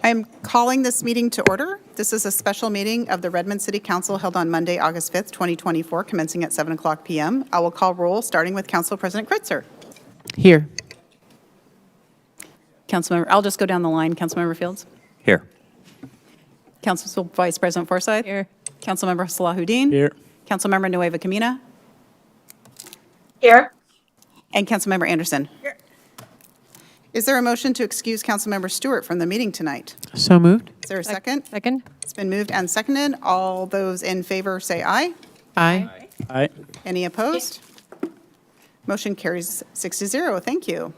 I'm calling this meeting to order. This is a special meeting of the Redmond City Council held on Monday, August 5th, 2024, commencing at 7 o'clock p.m. I will call roll, starting with Council President Kritzer. Here. Councilmember, I'll just go down the line. Councilmember Fields. Here. Council Vice President Forsyth. Here. Councilmember Salahuddin. Here. Councilmember Nueva Camina. Here. And Councilmember Anderson. Here. Is there a motion to excuse Councilmember Stewart from the meeting tonight? So moved. Is there a second? Second. It's been moved and seconded. All those in favor say aye. Aye. Aye. Any opposed? Motion carries 6-0. Thank you.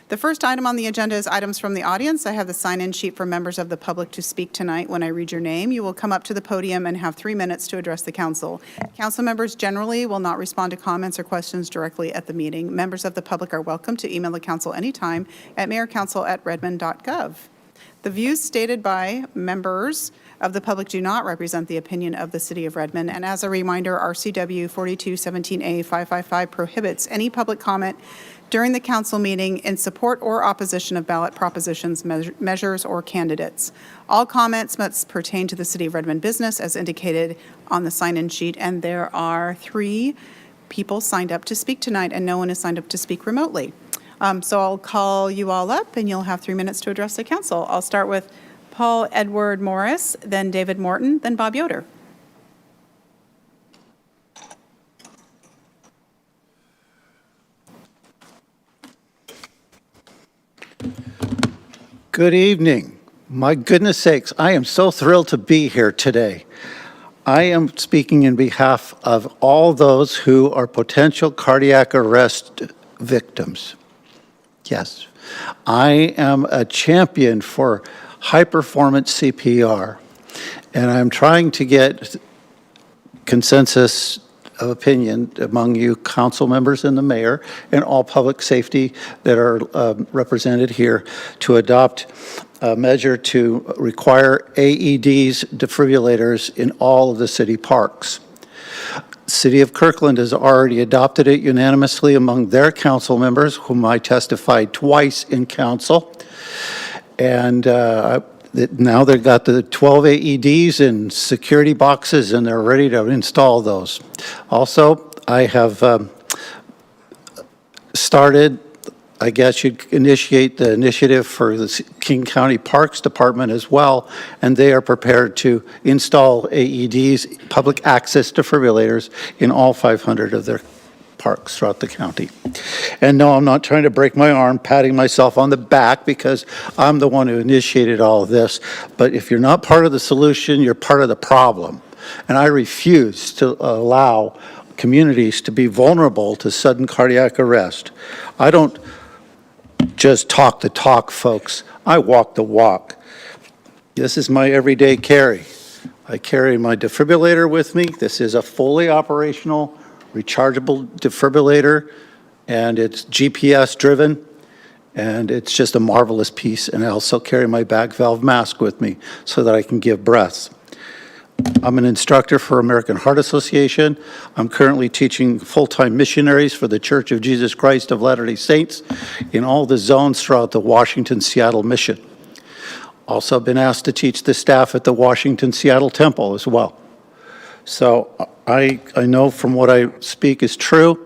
The first item on the agenda is items from the audience. I have the sign-in sheet for members of the public to speak tonight. When I read your name, you will come up to the podium and have 3 minutes to address the council. Council members generally will not respond to comments or questions directly at the meeting. Members of the public are welcome to email the council anytime at mayorcouncil@redmond.gov. The views stated by members of the public do not represent the opinion of the City of Redmond. And as a reminder, RCW 4217A555 prohibits any public comment during the council meeting in support or opposition of ballot propositions, measures, or candidates. All comments must pertain to the City of Redmond business as indicated on the sign-in sheet, and there are 3 people signed up to speak tonight, and no one is signed up to speak remotely. So I'll call you all up, and you'll have 3 minutes to address the council. I'll start with Paul Edward Morris, then David Morton, then Bob Yoder. Good evening. My goodness sakes, I am so thrilled to be here today. I am speaking in behalf of all those who are potential cardiac arrest victims. Yes, I am a champion for high-performance CPR, and I'm trying to get consensus of opinion among you council members and the mayor and all public safety that are represented here to adopt a measure to require AEDs, defibrillators in all of the city parks. City of Kirkland has already adopted it unanimously among their council members, whom I testified twice in council. And now they've got the 12 AEDs in security boxes, and they're ready to install those. Also, I have started, I guess you'd initiate the initiative for the King County Parks Department as well, and they are prepared to install AEDs, public access defibrillators, in all 500 of their parks throughout the county. And no, I'm not trying to break my arm, patting myself on the back, because I'm the one who initiated all of this. But if you're not part of the solution, you're part of the problem. And I refuse to allow communities to be vulnerable to sudden cardiac arrest. I don't just talk the talk, folks. I walk the walk. This is my everyday carry. I carry my defibrillator with me. This is a fully operational rechargeable defibrillator, and it's GPS driven, and it's just a marvelous piece. And I also carry my bag valve mask with me so that I can give breaths. I'm an instructor for American Heart Association. I'm currently teaching full-time missionaries for the Church of Jesus Christ of Latter-day Saints in all the zones throughout the Washington-Seattle mission. Also been asked to teach the staff at the Washington-Seattle Temple as well. So I know from what I speak is true.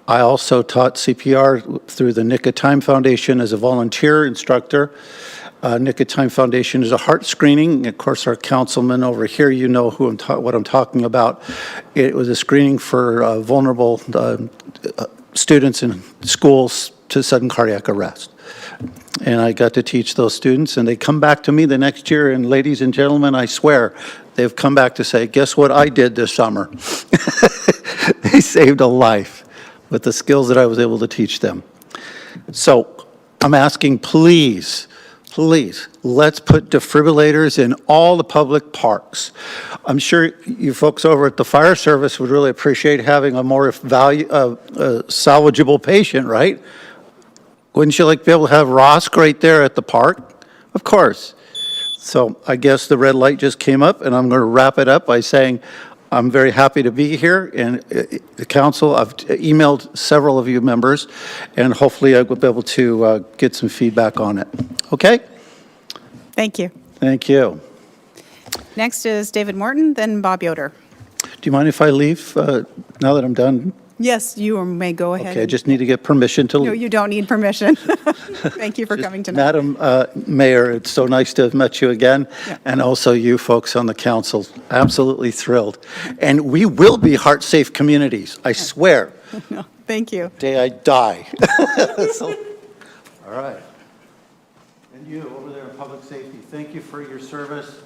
I also taught CPR through the Nick of Time Foundation as a volunteer instructor. Nick of Time Foundation is a heart screening. Of course, our councilman over here, you know what I'm talking about. It was a screening for vulnerable students in schools to sudden cardiac arrest. And I got to teach those students, and they come back to me the next year, and ladies and gentlemen, I swear, they've come back to say, guess what I did this summer? They saved a life with the skills that I was able to teach them. So I'm asking, please, let's put defibrillators in all the public parks. I'm sure you folks over at the fire service would really appreciate having a more salvageable patient, right? Wouldn't you like to be able to have Rosk right there at the park? Of course. So I guess the red light just came up, and I'm going to wrap it up by saying I'm very happy to be here, and the council, I've emailed several of you members, and hopefully I will be able to get some feedback on it. Okay? Thank you. Thank you. Next is David Morton, then Bob Yoder. Do you mind if I leave now that I'm done? Yes, you may go ahead. Okay, I just need to get permission to No, leave. you don't need permission. Thank you for coming tonight. Madam Mayor, it's so nice to have met you again, Yeah. and also you folks on the council. Absolutely thrilled. And we will be heart-safe communities, I swear, No, thank you. day I die. So, all right. And you over there in public safety, thank you for your service.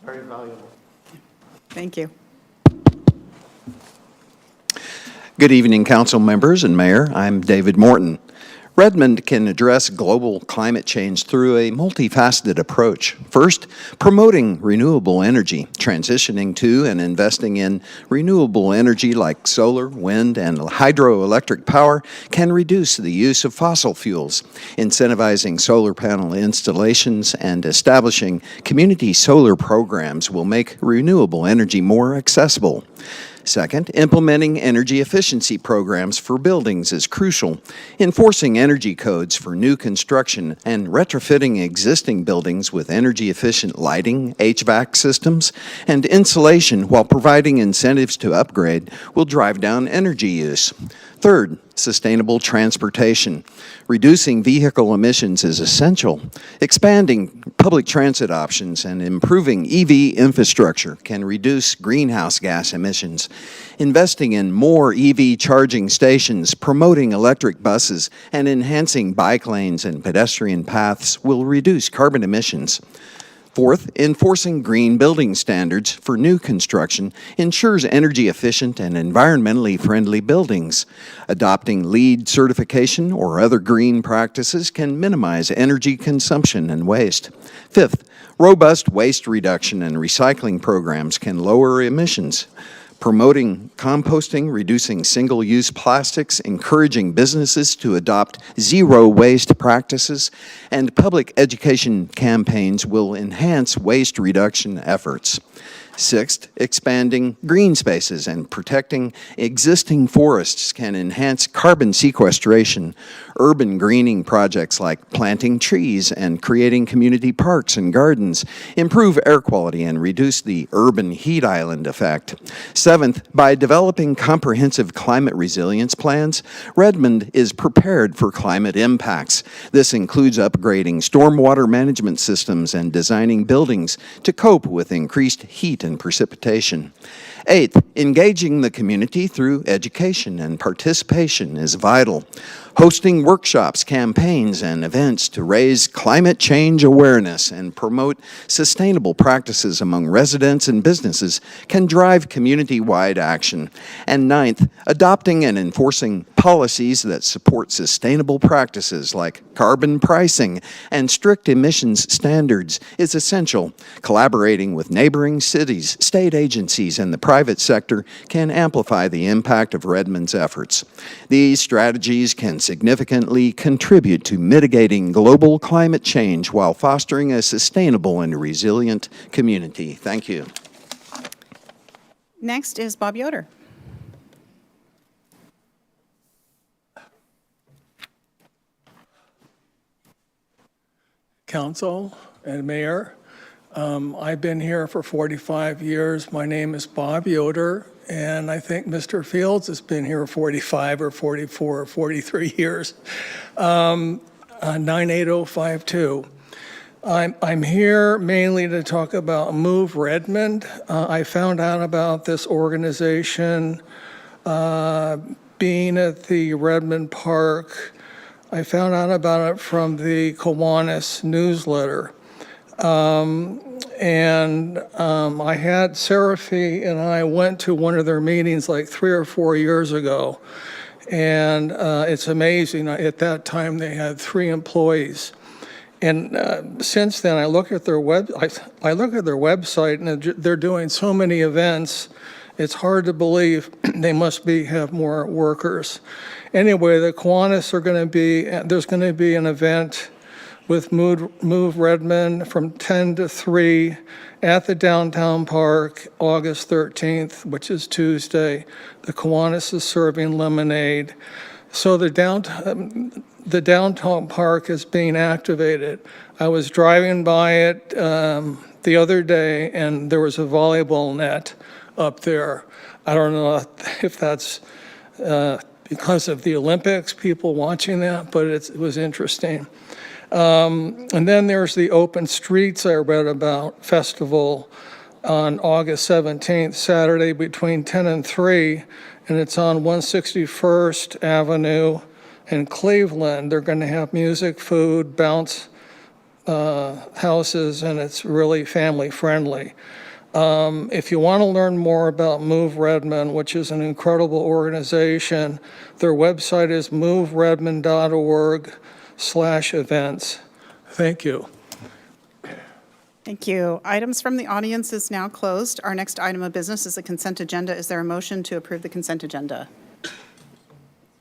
Very valuable. Thank you. Good evening, council members and mayor. I'm David Morton. Redmond can address global climate change through a multifaceted approach. First, promoting renewable energy, transitioning to and investing in renewable energy like solar, wind, and hydroelectric power can reduce the use of fossil fuels. Incentivizing solar panel installations and establishing community solar programs will make renewable energy more accessible. Second, implementing energy efficiency programs for buildings is crucial. Enforcing energy codes for new construction and retrofitting existing buildings with energy-efficient lighting, HVAC systems, and insulation while providing incentives to upgrade will drive down energy use. Third, sustainable transportation. Reducing vehicle emissions is essential. Expanding public transit options and improving EV infrastructure can reduce greenhouse gas emissions. Investing in more EV charging stations, promoting electric buses, and enhancing bike lanes and pedestrian paths will reduce carbon emissions. Fourth, enforcing green building standards for new construction ensures energy-efficient and environmentally friendly buildings. Adopting LEED certification or other green practices can minimize energy consumption and waste. Fifth, robust waste reduction and recycling programs can lower emissions. Promoting composting, reducing single-use plastics, encouraging businesses to adopt zero-waste practices, and public education campaigns will enhance waste reduction efforts. Sixth, expanding green spaces and protecting existing forests can enhance carbon sequestration. Urban greening projects like planting trees and creating community parks and gardens improve air quality and reduce the urban heat island effect. Seventh, by developing comprehensive climate resilience plans, Redmond is prepared for climate impacts. This includes upgrading stormwater management systems and designing buildings to cope with increased heat and precipitation. Eighth, engaging the community through education and participation is vital. Hosting workshops, campaigns, and events to raise climate change awareness and promote sustainable practices among residents and businesses can drive community-wide action. And ninth, adopting and enforcing policies that support sustainable practices like carbon pricing and strict emissions standards is essential. Collaborating with neighboring cities, state agencies, and the private sector can amplify the impact of Redmond's efforts. These strategies can significantly contribute to mitigating global climate change while fostering a sustainable and resilient community. Thank you. Next is Bob Yoder. Council and Mayor. I've been here for 45 years. My name is Bob Yoder, and I think Mr. Fields has been here 45 or 44 or 43 years. 98052. I'm here mainly to talk about Move Redmond. I found out about this organization being at the Redmond Park. I found out about it from the Kiwanis newsletter. I had Seraphy and I went to one of their meetings like 3 or 4 years ago. And it's amazing. At that time, they had 3 employees. And since then, I look at their website, and they're doing so many events. It's hard to believe they must have more workers. Anyway, the Kiwanis there's going to be an event with Move Redmond from 10 to 3 at the downtown park, August 13th, which is Tuesday. The Kiwanis is serving lemonade. So the downtown park is being activated. I was driving by it the other day, and there was a volleyball net up there. I don't know if that's because of the Olympics, people watching that, but it was interesting. And then there's the Open Streets I read about festival on August 17th, Saturday between 10 and 3, and it's on 161st Avenue in Cleveland. They're going to have music, food, bounce houses, and it's really family friendly. If you want to learn more about Move Redmond, which is an incredible organization, their website is moveredmond.org/events. Thank you. Thank you. Items from the audience is now closed. Our next item of business is the consent agenda. Is there a motion to approve the consent agenda?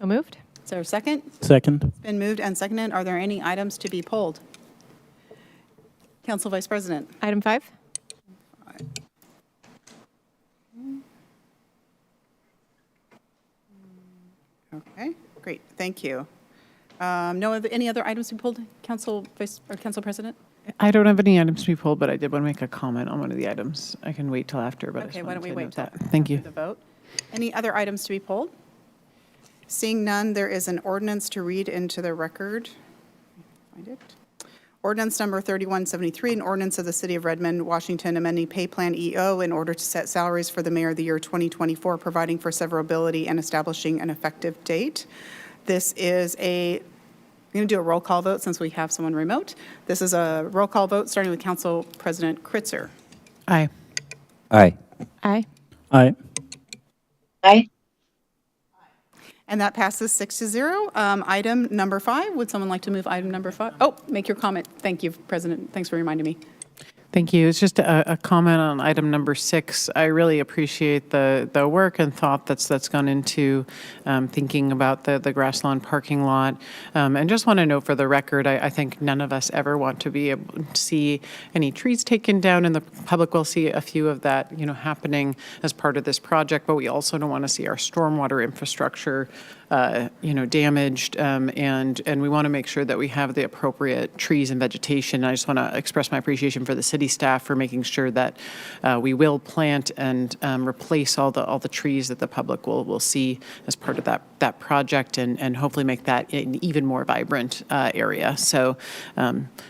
So moved. Is there a second? Second. It's been moved and seconded. Are there any items to be pulled? Council Vice President. Item 5. Okay, great. Thank you. Any other items to be pulled, Council President? I don't have any items to be pulled, but I did want to make a comment on one of the items. I can wait till after, but I Okay, just why don't wanted we to wait note till that. Thank you. after the vote? Any other items to be pulled? Seeing none, there is an ordinance to read into the record. Find it. Ordinance number 3173, an ordinance of the City of Redmond, Washington, amending pay plan EO in order to set salaries for the mayor of the year 2024, providing for severability and establishing an effective date. This is I'm going to do a roll call vote since we have someone remote. This is a roll call vote starting with Council President Kritzer. Aye. Aye. Aye. Aye. Aye. And that passes 6-0. Item number 5, would someone like to move item number 5? Oh, make your comment. Thank you, President. Thanks for reminding me. Thank you. It's just a comment on item number 6. I really appreciate the work and thought that's gone into thinking about the grass lawn parking lot. And just want to note for the record, I think none of us ever want to be able to see any trees taken down, and the public will see a few of that, happening as part of this project. But we also don't want to see our stormwater infrastructure damaged, and we want to make sure that we have the appropriate trees and vegetation. I just want to express my appreciation for the city staff for making sure that we will plant and replace all the trees that the public will see as part of that project, and hopefully make that an even more vibrant area. So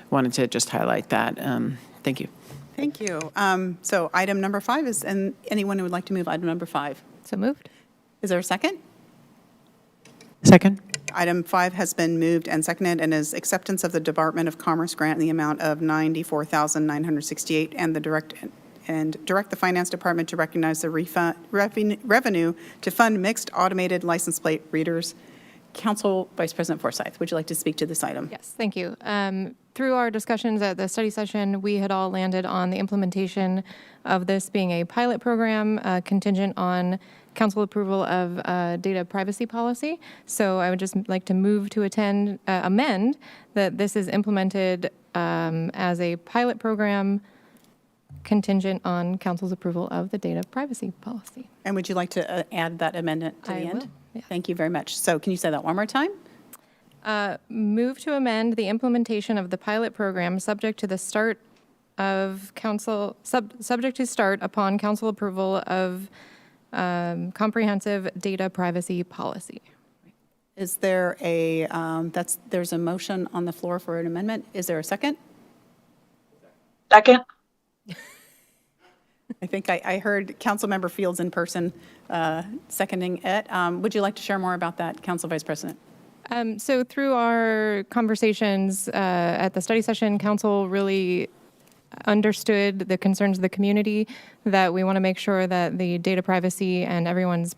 wanted to just highlight that. Thank you. Thank you. So item number 5 is, and anyone who would like to move item number 5? So moved. Is there a second? Second. Item 5 has been moved and seconded and is acceptance of the Department of Commerce grant in the amount of $94,968 and direct the Finance Department to recognize the revenue to fund mixed automated license plate readers. Council Vice President Forsyth, would you like to speak to this item? Yes, thank you. Through our discussions at the study session, we had all landed on the implementation of this being a pilot program contingent on council approval of data privacy policy. So I would just like to move to amend that this is implemented as a pilot program contingent on council's approval of the data privacy policy. And would you like to add that amendment to the I end? will, yeah. Thank you very much. So can you say that one more time? Move to amend the implementation of the pilot program subject to the start of council, subject to start upon council approval of comprehensive data privacy policy. Is there there's a motion on the floor for an amendment. Is there a second? Second. I think I heard Councilmember Fields in person seconding it. Would you like to share more about that, Council Vice President? So through our conversations at the study session, council really understood the concerns of the community, that we want to make sure that the data privacy and everyone's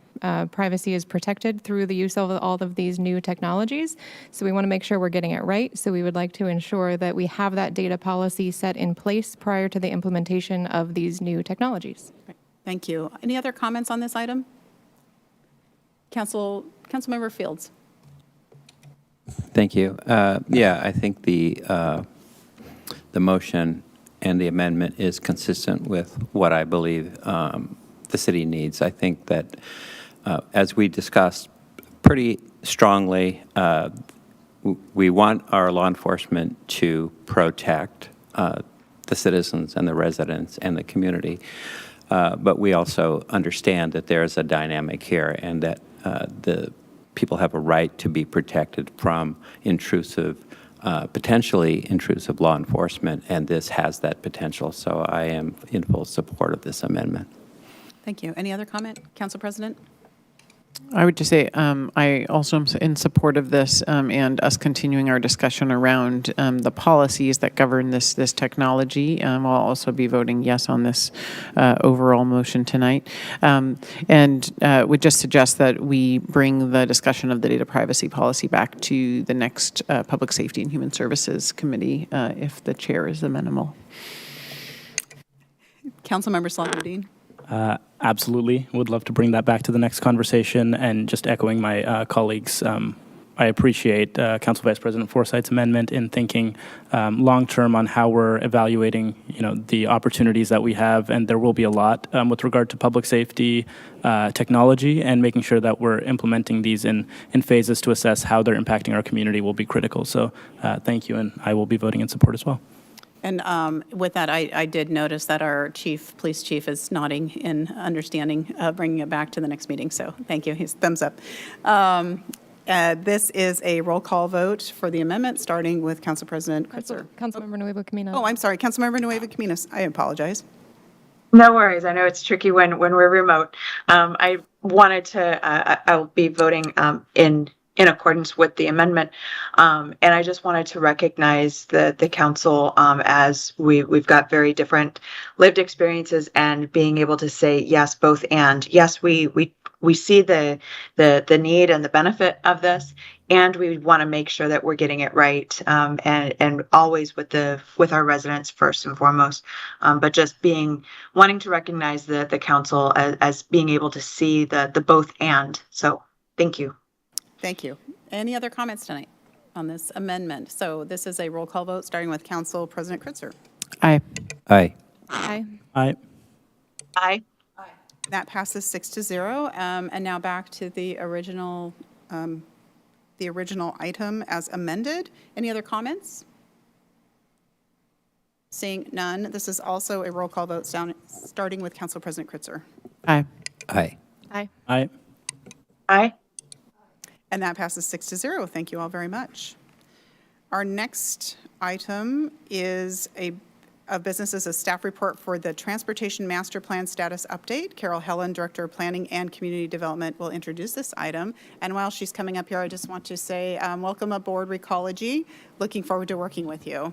privacy is protected through the use of all of these new technologies. So we want to make sure we're getting it right. So we would like to ensure that we have that data policy set in place prior to the implementation of these new technologies. Thank you. Any other comments on this item? Councilmember Fields. Thank you. Yeah, I think the motion and the amendment is consistent with what I believe the city needs. I think that, as we discussed, pretty strongly. We want our law enforcement to protect the citizens and the residents and the community. But we also understand that there is a dynamic here and that the people have a right to be protected from intrusive, potentially intrusive law enforcement, and this has that potential. So I am in full support of this amendment. Thank you. Any other comment, Council President? I would just say I also am in support of this and us continuing our discussion around the policies that govern this technology. I'll also be voting yes on this overall motion tonight, and would just suggest that we bring the discussion of the data privacy policy back to the next Public Safety and Human Services Committee if the chair is amenable. Councilmember Saladin. Absolutely. Would love to bring that back to the next conversation. And just echoing my colleagues, I appreciate Council Vice President Forsyth's amendment in thinking long-term on how we're evaluating, the opportunities that we have. And there will be a lot with regard to public safety technology, and making sure that we're implementing these in phases to assess how they're impacting our community will be critical. So thank you, and I will be voting in support as well. And with that, I did notice that our police chief is nodding in understanding bringing it back to the next meeting. So thank you. He's thumbs up. This is a roll call vote for the amendment, starting with Council President Kritzer. Councilmember Nuevo Camino. Oh, I'm sorry. Councilmember Nueva Caminos. I apologize. No worries. I know it's tricky when we're remote. I wanted to, I'll be voting in accordance with the amendment. And I just wanted to recognize the council as we've got very different lived experiences, and being able to say yes, both and. Yes, we see the need and the benefit of this, and we want to make sure that we're getting it right, and always with our residents first and foremost. But just wanting to recognize the council as being able to see the both and. So thank you. Thank you. Any other comments tonight on this amendment? So this is a roll call vote, starting with Council President Kritzer. Aye. Aye. Aye. Aye. Aye. That passes 6-0. And now back to the original item as amended. Any other comments? Seeing none, this is also a roll call vote, starting with Council President Kritzer. Aye. Aye. Aye. Aye. Aye. And that passes 6-0. Thank you all very much. Our next item is of business is a staff report for the Transportation Master Plan status update. Carol Helen, Director of Planning and Community Development, will introduce this item. And while she's coming up here, I just want to say welcome aboard Recology. Looking forward to working with you.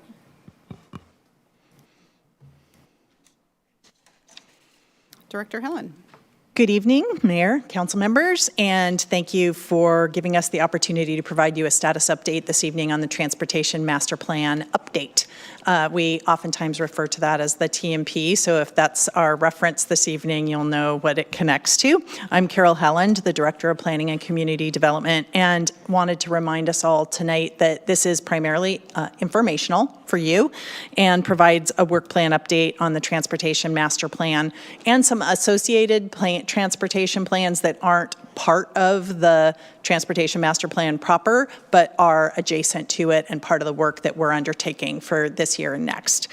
Director Helen. Good evening, Mayor, council members, and thank you for giving us the opportunity to provide you a status update this evening on the Transportation Master Plan update. We oftentimes refer to that as the TMP, so if that's our reference this evening, you'll know what it connects to. I'm Carol Helland, the Director of Planning and Community Development, and wanted to remind us all tonight that this is primarily informational for you and provides a work plan update on the Transportation Master Plan and some associated transportation plans that aren't part of the Transportation Master Plan proper, but are adjacent to it and part of the work that we're undertaking for this year and next.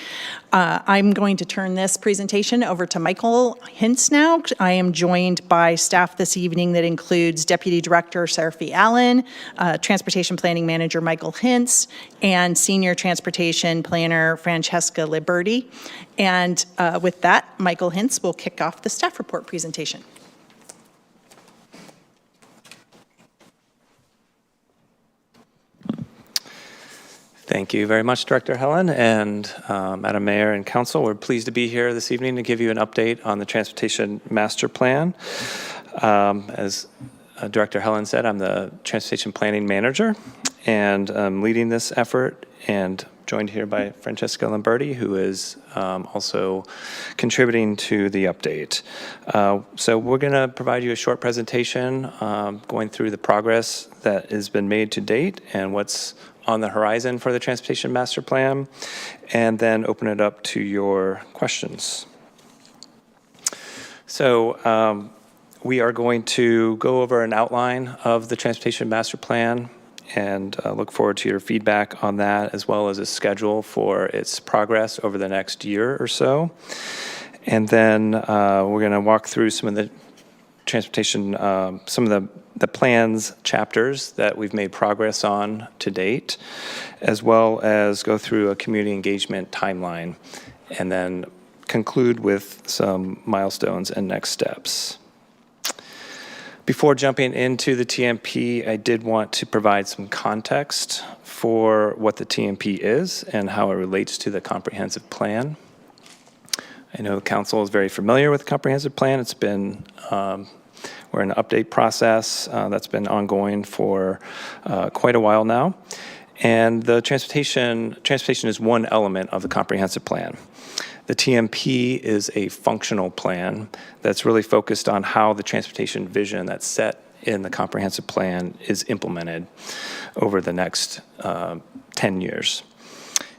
I'm going to turn this presentation over to Michael Hintz now. I am joined by staff this evening that includes Deputy Director Seraphy Allen, Transportation Planning Manager Michael Hintz, and Senior Transportation Planner Francesca Liberti. And with that, Michael Hintz will kick off the staff report presentation. Thank you very much, Director Helen, and Madam Mayor and Council. We're pleased to be here this evening to give you an update on the Transportation Master Plan. As Director Helen said, I'm the Transportation Planning Manager, and I'm leading this effort, and joined here by Francesca Lamberti, who is also contributing to the update. So we're going to provide you a short presentation going through the progress that has been made to date and what's on the horizon for the Transportation Master Plan, and then open it up to your questions. So we are going to go over an outline of the Transportation Master Plan and look forward to your feedback on that, as well as a schedule for its progress over the next year or so. And then we're going to walk through some of the transportation, some of the plans chapters that we've made progress on to date, as well as go through a community engagement timeline, and then conclude with some milestones and next steps. Before jumping into the TMP, I did want to provide some context for what the TMP is and how it relates to the comprehensive plan. I know the council is very familiar with the comprehensive plan. It's been, we're in an update process that's been ongoing for quite a while now. And the transportation is one element of the comprehensive plan. The TMP is a functional plan that's really focused on how the transportation vision that's set in the comprehensive plan is implemented over the next 10 years.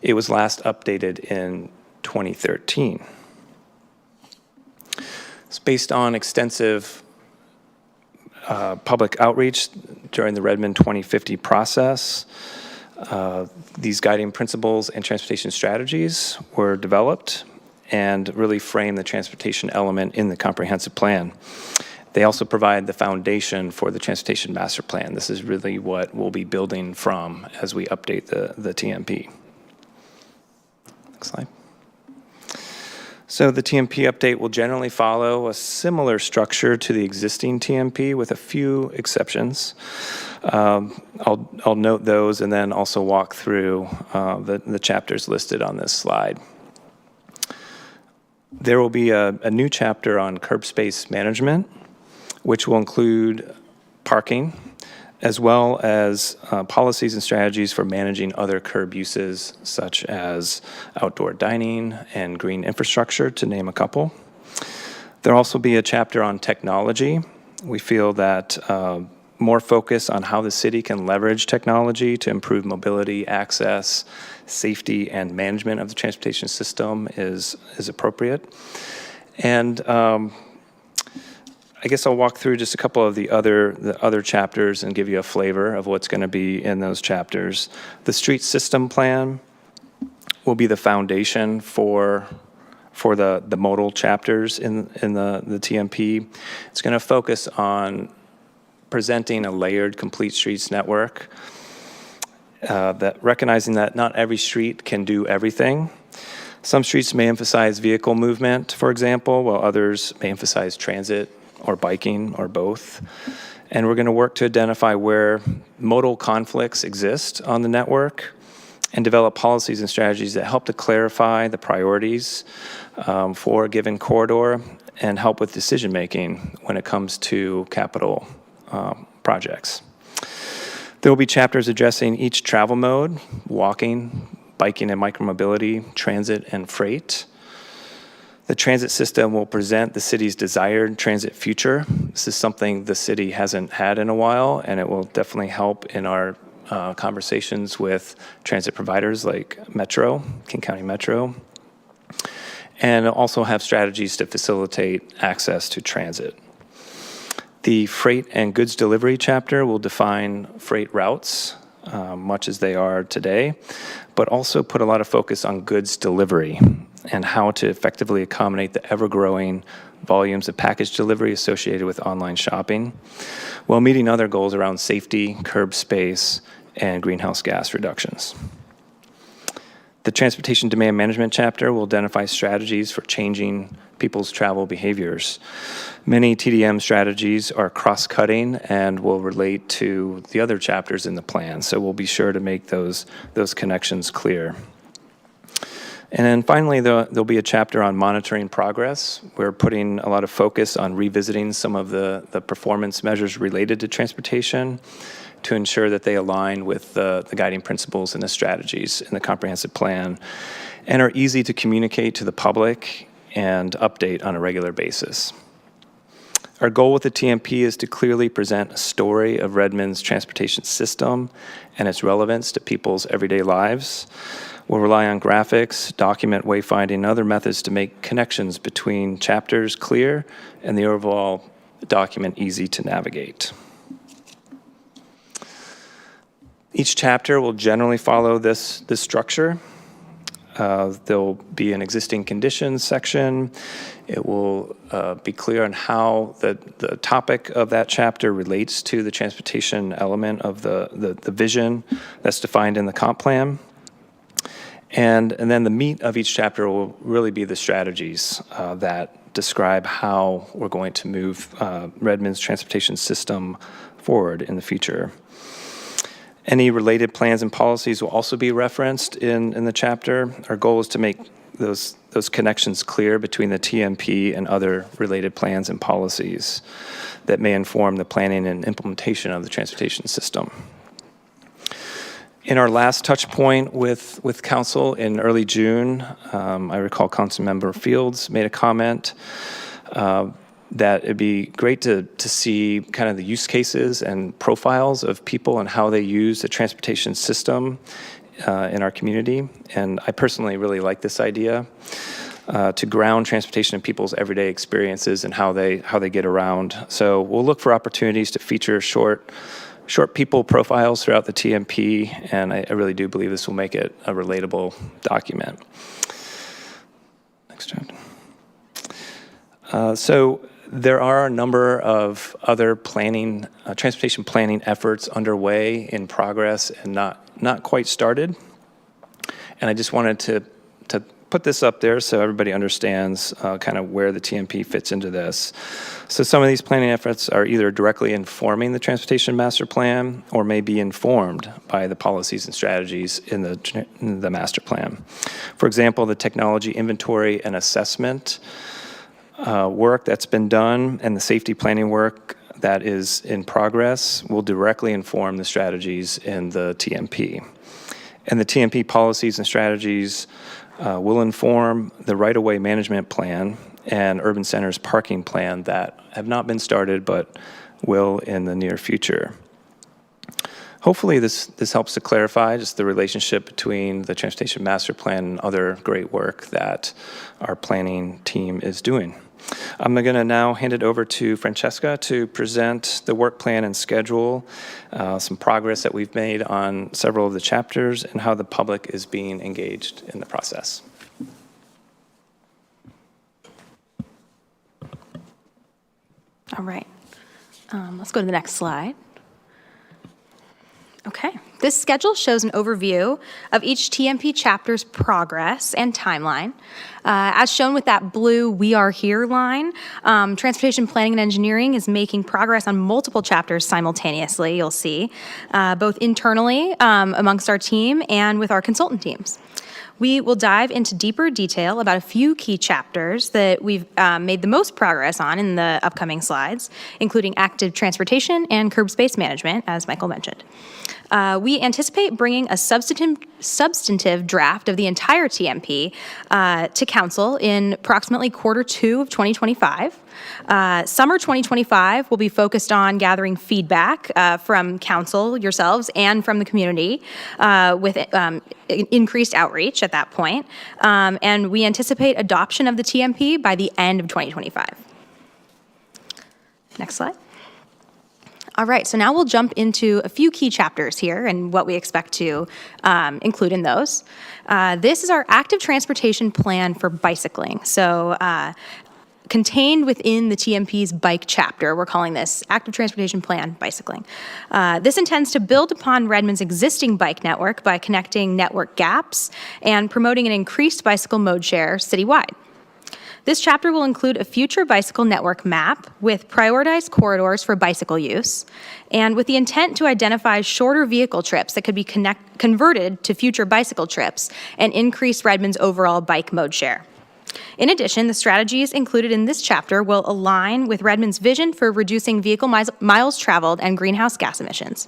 It was last updated in 2013. It's based on extensive public outreach during the Redmond 2050 process. These guiding principles and transportation strategies were developed and really frame the transportation element in the comprehensive plan. They also provide the foundation for the Transportation Master Plan. This is really what we'll be building from as we update the TMP. Next slide. So the TMP update will generally follow a similar structure to the existing TMP with a few exceptions. I'll note those and then also walk through the chapters listed on this slide. There will be a new chapter on curb space management, which will include parking, as well as policies and strategies for managing other curb uses, such as outdoor dining and green infrastructure, to name a couple. There'll also be a chapter on technology. We feel that more focus on how the city can leverage technology to improve mobility, access, safety, and management of the transportation system is appropriate. And I guess I'll walk through just a couple of the other chapters and give you a flavor of what's going to be in those chapters. The street system plan will be the foundation for the modal chapters in the TMP. It's going to focus on presenting a layered complete streets network, that recognizing that not every street can do everything. Some streets may emphasize vehicle movement, for example, while others may emphasize transit or biking or both. And we're going to work to identify where modal conflicts exist on the network and develop policies and strategies that help to clarify the priorities for a given corridor and help with decision making when it comes to capital projects. There will be chapters addressing each travel mode: walking, biking and micromobility, transit, and freight. The transit system will present the city's desired transit future. This is something the city hasn't had in a while, and it will definitely help in our conversations with transit providers like Metro, King County Metro, and also have strategies to facilitate access to transit. The freight and goods delivery chapter will define freight routes, much as they are today, but also put a lot of focus on goods delivery and how to effectively accommodate the ever-growing volumes of package delivery associated with online shopping, while meeting other goals around safety, curb space, and greenhouse gas reductions. The Transportation Demand Management chapter will identify strategies for changing people's travel behaviors. Many TDM strategies are cross-cutting and will relate to the other chapters in the plan, so we'll be sure to make those connections clear. And then finally, there'll be a chapter on monitoring progress. We're putting a lot of focus on revisiting some of the performance measures related to transportation to ensure that they align with the guiding principles and the strategies in the comprehensive plan and are easy to communicate to the public and update on a regular basis. Our goal with the TMP is to clearly present a story of Redmond's transportation system and its relevance to people's everyday lives. We'll rely on graphics, document wayfinding, and other methods to make connections between chapters clear and the overall document easy to navigate. Each chapter will generally follow this structure. There'll be an existing conditions section. It will be clear on how the topic of that chapter relates to the transportation element of the vision that's defined in the comp plan. And then the meat of each chapter will really be the strategies that describe how we're going to move Redmond's transportation system forward in the future. Any related plans and policies will also be referenced in the chapter. Our goal is to make those connections clear between the TMP and other related plans and policies that may inform the planning and implementation of the transportation system. In our last touch point with council in early June, I recall Councilmember Fields made a comment that it'd be great to see kind of the use cases and profiles of people and how they use the transportation system in our community. And I personally really like this idea to ground transportation in people's everyday experiences and how they get around. So we'll look for opportunities to feature short people profiles throughout the TMP, and I really do believe this will make it a relatable document. Next chapter. So there are a number of other planning, transportation planning efforts underway, in progress, and not quite started. And I just wanted to put this up there so everybody understands kind of where the TMP fits into this. So some of these planning efforts are either directly informing the transportation master plan or may be informed by the policies and strategies in the master plan. For example, the technology inventory and assessment work that's been done and the safety planning work that is in progress will directly inform the strategies in the TMP. And the TMP policies and strategies will inform the right-of-way management plan and urban centers parking plan that have not been started but will in the near future. Hopefully this helps to clarify just the relationship between the transportation master plan and other great work that our planning team is doing. I'm going to now hand it over to Francesca to present the work plan and schedule, some progress that we've made on several of the chapters, and how the public is being engaged in the process. All right. Let's go to the next slide. Okay. This schedule shows an overview of each TMP chapter's progress and timeline. As shown with that blue "We Are Here" line, Transportation Planning and Engineering is making progress on multiple chapters simultaneously, you'll see, both internally amongst our team and with our consultant teams. We will dive into deeper detail about a few key chapters that we've made the most progress on in the upcoming slides, including active transportation and curb space management, as Michael mentioned. We anticipate bringing a substantive draft of the entire TMP to council in approximately Q2 of 2025. Summer 2025 will be focused on gathering feedback from council, yourselves, and from the community with increased outreach at that point. And we anticipate adoption of the TMP by the end of 2025. Next slide. All right, so now we'll jump into a few key chapters here and what we expect to include in those. This is our active transportation plan for bicycling. So contained within the TMP's bike chapter, we're calling this Active Transportation Plan Bicycling. This intends to build upon Redmond's existing bike network by connecting network gaps and promoting an increased bicycle mode share citywide. This chapter will include a future bicycle network map with prioritized corridors for bicycle use, and with the intent to identify shorter vehicle trips that could be converted to future bicycle trips and increase Redmond's overall bike mode share. In addition, the strategies included in this chapter will align with Redmond's vision for reducing vehicle miles traveled and greenhouse gas emissions.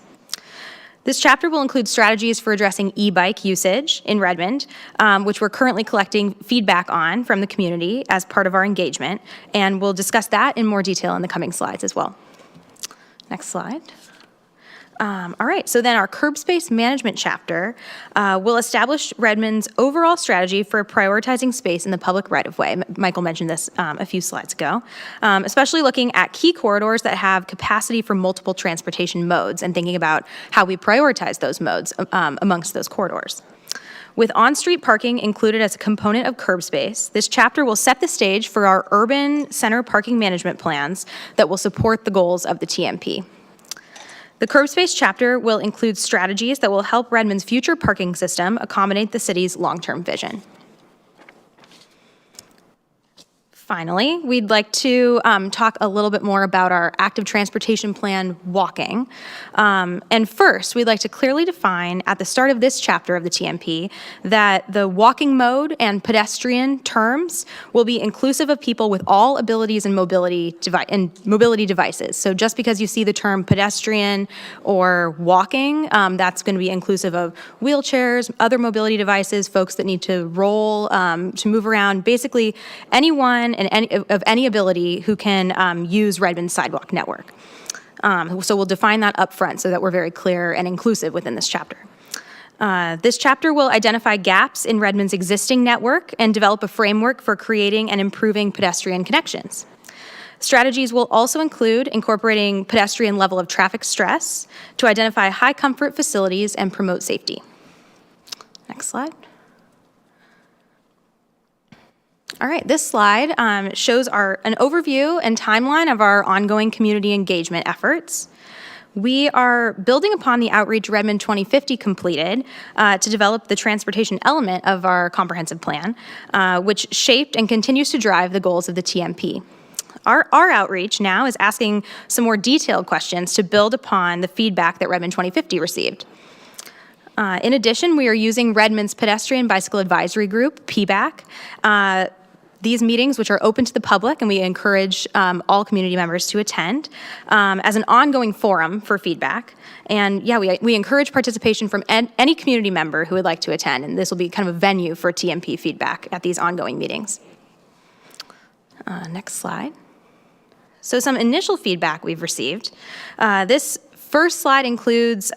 This chapter will include strategies for addressing e-bike usage in Redmond, which we're currently collecting feedback on from the community as part of our engagement, and we'll discuss that in more detail in the coming slides as well. Next slide. All right, so then our curb space management chapter will establish Redmond's overall strategy for prioritizing space in the public right-of-way. Michael mentioned this a few slides ago, especially looking at key corridors that have capacity for multiple transportation modes and thinking about how we prioritize those modes amongst those corridors. With on-street parking included as a component of curb space, this chapter will set the stage for our urban center parking management plans that will support the goals of the TMP. The curb space chapter will include strategies that will help Redmond's future parking system accommodate the city's long-term vision. Finally, we'd like to talk a little bit more about our active transportation plan walking. And first, we'd like to clearly define at the start of this chapter of the TMP that the walking mode and pedestrian terms will be inclusive of people with all abilities and mobility devices. So just because you see the term pedestrian or walking, that's going to be inclusive of wheelchairs, other mobility devices, folks that need to roll, to move around, basically anyone and of any ability who can use Redmond's sidewalk network. So we'll define that up front so that we're very clear and inclusive within this chapter. This chapter will identify gaps in Redmond's existing network and develop a framework for creating and improving pedestrian connections. Strategies will also include incorporating pedestrian level of traffic stress to identify high comfort facilities and promote safety. Next slide. All right, this slide shows an overview and timeline of our ongoing community engagement efforts. We are building upon the outreach Redmond 2050 completed to develop the transportation element of our comprehensive plan, which shaped and continues to drive the goals of the TMP. Our outreach now is asking some more detailed questions to build upon the feedback that Redmond 2050 received. In addition, we are using Redmond's Pedestrian Bicycle Advisory Group, PBAC. These meetings, which are open to the public, and we encourage all community members to attend, as an ongoing forum for feedback. And yeah, we encourage participation from any community member who would like to attend, and this will be kind of a venue for TMP feedback at these ongoing meetings. Next slide. So some initial feedback we've received. This first slide includes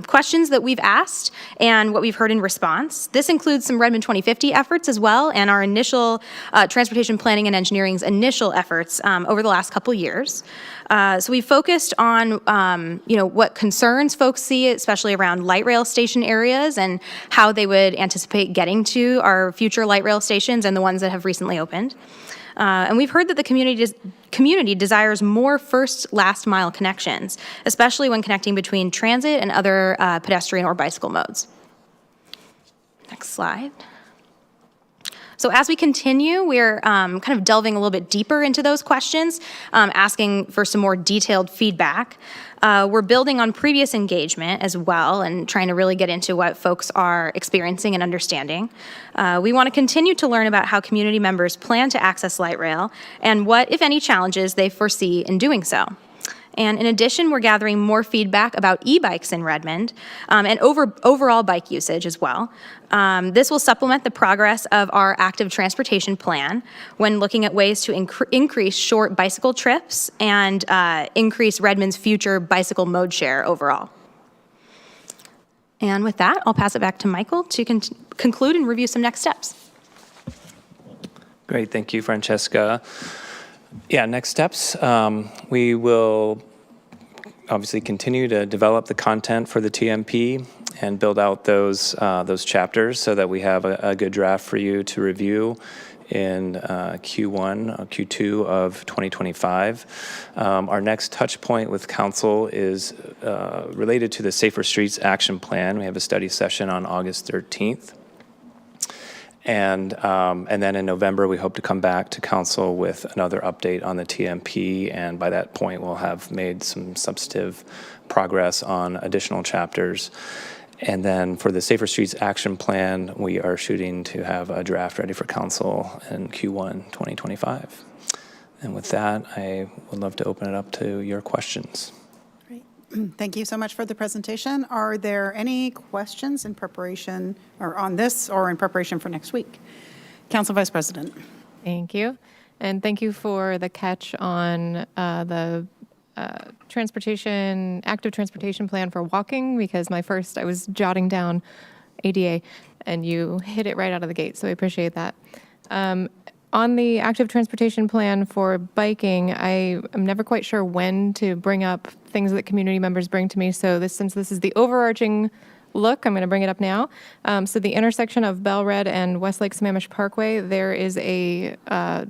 questions that we've asked and what we've heard in response. This includes some Redmond 2050 efforts as well, and our initial transportation planning and engineering's initial efforts over the last couple years. So we focused on what concerns folks see, especially around light rail station areas and how they would anticipate getting to our future light rail stations and the ones that have recently opened. And we've heard that the community desires more first last mile connections, especially when connecting between transit and other pedestrian or bicycle modes. Next slide. So as we continue, we're kind of delving a little bit deeper into those questions, asking for some more detailed feedback. We're building on previous engagement as well and trying to really get into what folks are experiencing and understanding. We want to continue to learn about how community members plan to access light rail and what, if any, challenges they foresee in doing so. And in addition, we're gathering more feedback about e-bikes in Redmond and overall bike usage as well. This will supplement the progress of our active transportation plan when looking at ways to increase short bicycle trips and increase Redmond's future bicycle mode share overall. And with that, I'll pass it back to Michael to conclude and review some next steps. Great, thank you, Francesca. Yeah, next steps, we will obviously continue to develop the content for the TMP and build out those chapters so that we have a good draft for you to review in Q1 or Q2 of 2025. Our next touch point with council is related to the Safer Streets Action Plan. We have a study session on August 13th. And then in November, we hope to come back to council with another update on the TMP, and by that point, we'll have made some substantive progress on additional chapters. And then for the Safer Streets Action Plan, we are shooting to have a draft ready for council in Q1 2025. And with that, I would love to open it up to your questions. Thank you so much for the presentation. Are there any questions in preparation or on this or in preparation for next week? Council Vice President. Thank you. And thank you for the catch on the active transportation plan for walking, because I was jotting down ADA and you hit it right out of the gate, so I appreciate that. On the active transportation plan for biking, I am never quite sure when to bring up things that community members bring to me. So since this is the overarching look, I'm going to bring it up now. So the intersection of Bellred and Westlake Sammamish Parkway, there is a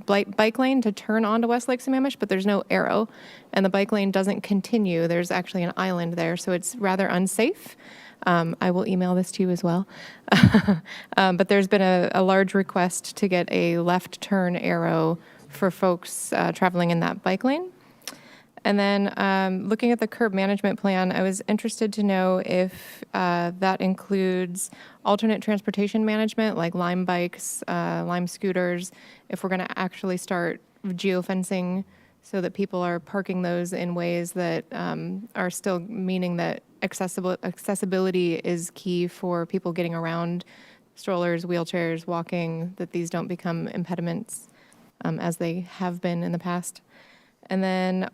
bike lane to turn onto Westlake Sammamish, but there's no arrow, and the bike lane doesn't continue. There's actually an island there, so it's rather unsafe. I will email this to you as well. But there's been a large request to get a left turn arrow for folks traveling in that bike lane. And then looking at the curb management plan, I was interested to know if that includes alternate transportation management, like Lime bikes, Lime scooters, if we're going to actually start geofencing so that people are parking those in ways that are still meaning that accessibility is key for people getting around, strollers, wheelchairs, walking, that these don't become impediments as they have been in the past. And then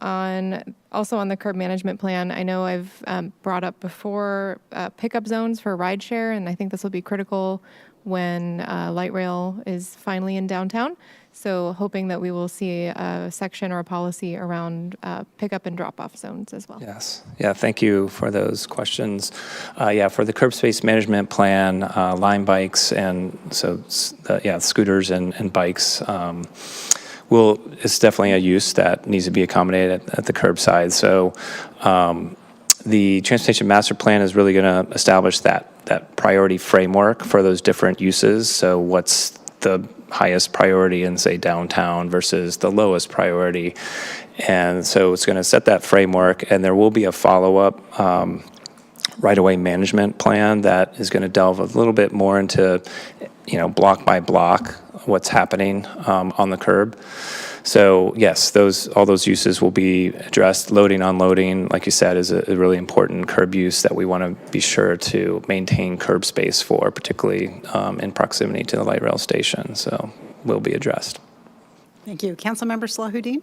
also on the curb management plan, I know I've brought up before pickup zones for rideshare, and I think this will be critical when light rail is finally in downtown. So hoping that we will see a section or a policy around pickup and drop-off zones as well. Yes. Yeah, thank you for those questions. For the curb space management plan, Lime bikes and scooters and bikes it's definitely a use that needs to be accommodated at the curbside. So the transportation master plan is really going to establish that priority framework for those different uses. So what's the highest priority in, say, downtown versus the lowest priority? And so it's going to set that framework, and there will be a follow-up right-of-way management plan that is going to delve a little bit more into, block by block, what's happening on the curb. So yes, all those uses will be addressed. Loading, unloading, like you said, is a really important curb use that we want to be sure to maintain curb space for, particularly in proximity to the light rail station. So will be addressed. Thank you. Councilmember Salahuddin?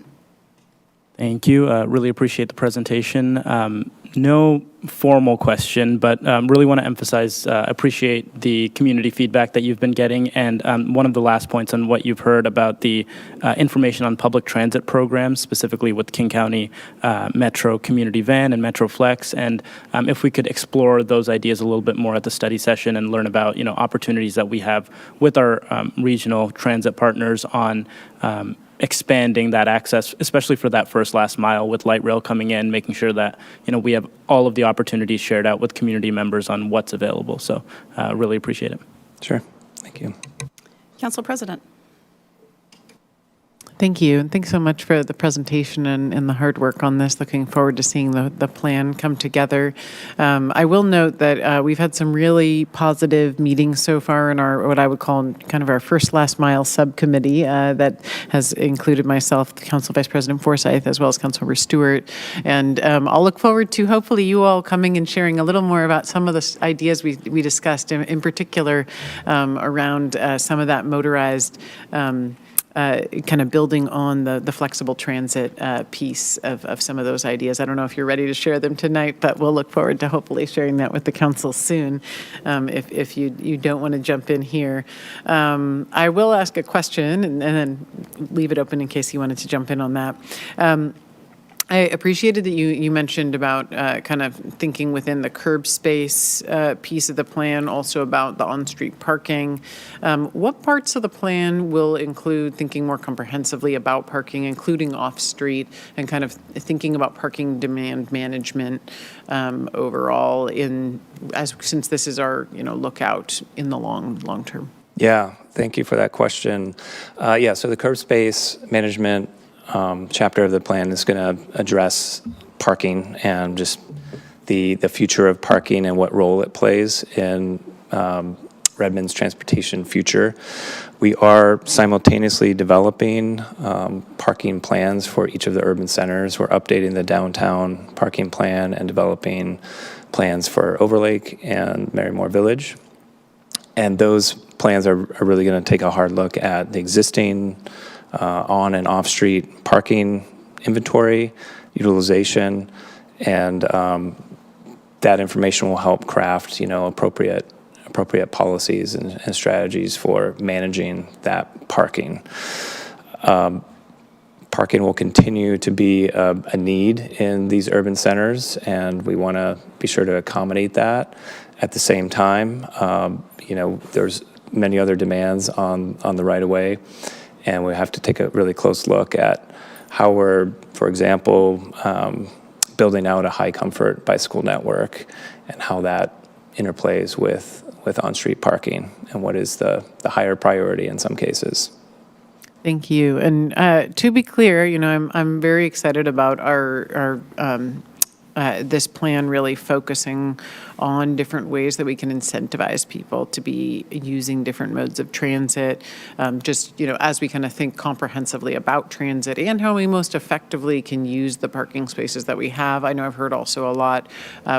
Thank you. Really appreciate the presentation. No formal question, but really want to emphasize, appreciate the community feedback that you've been getting. And one of the last points on what you've heard about the information on public transit programs, specifically with King County Metro Community Van and Metro Flex. And if we could explore those ideas a little bit more at the study session and learn about, opportunities that we have with our regional transit partners on expanding that access, especially for that first last mile with light rail coming in, making sure that, we have all of the opportunities shared out with community members on what's available. So really appreciate it. Sure. Thank you. Council President. Thank you, and thanks so much for the presentation and the hard work on this. Looking forward to seeing the plan come together. I will note that we've had some really positive meetings so far in our, what I would call kind of our first last mile subcommittee that has included myself, Council Vice President Forsyth, as well as Councilmember Stewart. And I'll look forward to hopefully you all coming and sharing a little more about some of the ideas we discussed, in particular around some of that motorized kind of building on the flexible transit piece of some of those ideas. I don't know if you're ready to share them tonight, but we'll look forward to hopefully sharing that with the council soon if you don't want to jump in here. I will ask a question and then leave it open in case you wanted to jump in on that. I appreciated that you mentioned about kind of thinking within the curb space piece of the plan, also about the on-street parking. What parts of the plan will include thinking more comprehensively about parking, including off-street, and kind of thinking about parking demand management overall since this is our lookout in the long term? Yeah, thank you for that question. So the curb space management chapter of the plan is going to address parking and just the future of parking and what role it plays in Redmond's transportation future. We are simultaneously developing parking plans for each of the urban centers. We're updating the downtown parking plan and developing plans for Overlake and Marymore Village. And those plans are really going to take a hard look at the existing on and off street parking inventory, utilization, and that information will help craft, appropriate policies and strategies for managing that parking. Parking will continue to be a need in these urban centers, and we want to be sure to accommodate that. At the same time, there's many other demands on the right-of-way, and we have to take a really close look at how we're, for example, building out a high-comfort bicycle network and how that interplays with on-street parking and what is the higher priority in some cases. Thank you. And to be clear, I'm very excited about our this plan really focusing on different ways that we can incentivize people to be using different modes of transit, as we kind of think comprehensively about transit and how we most effectively can use the parking spaces that we have. I know I've heard also a lot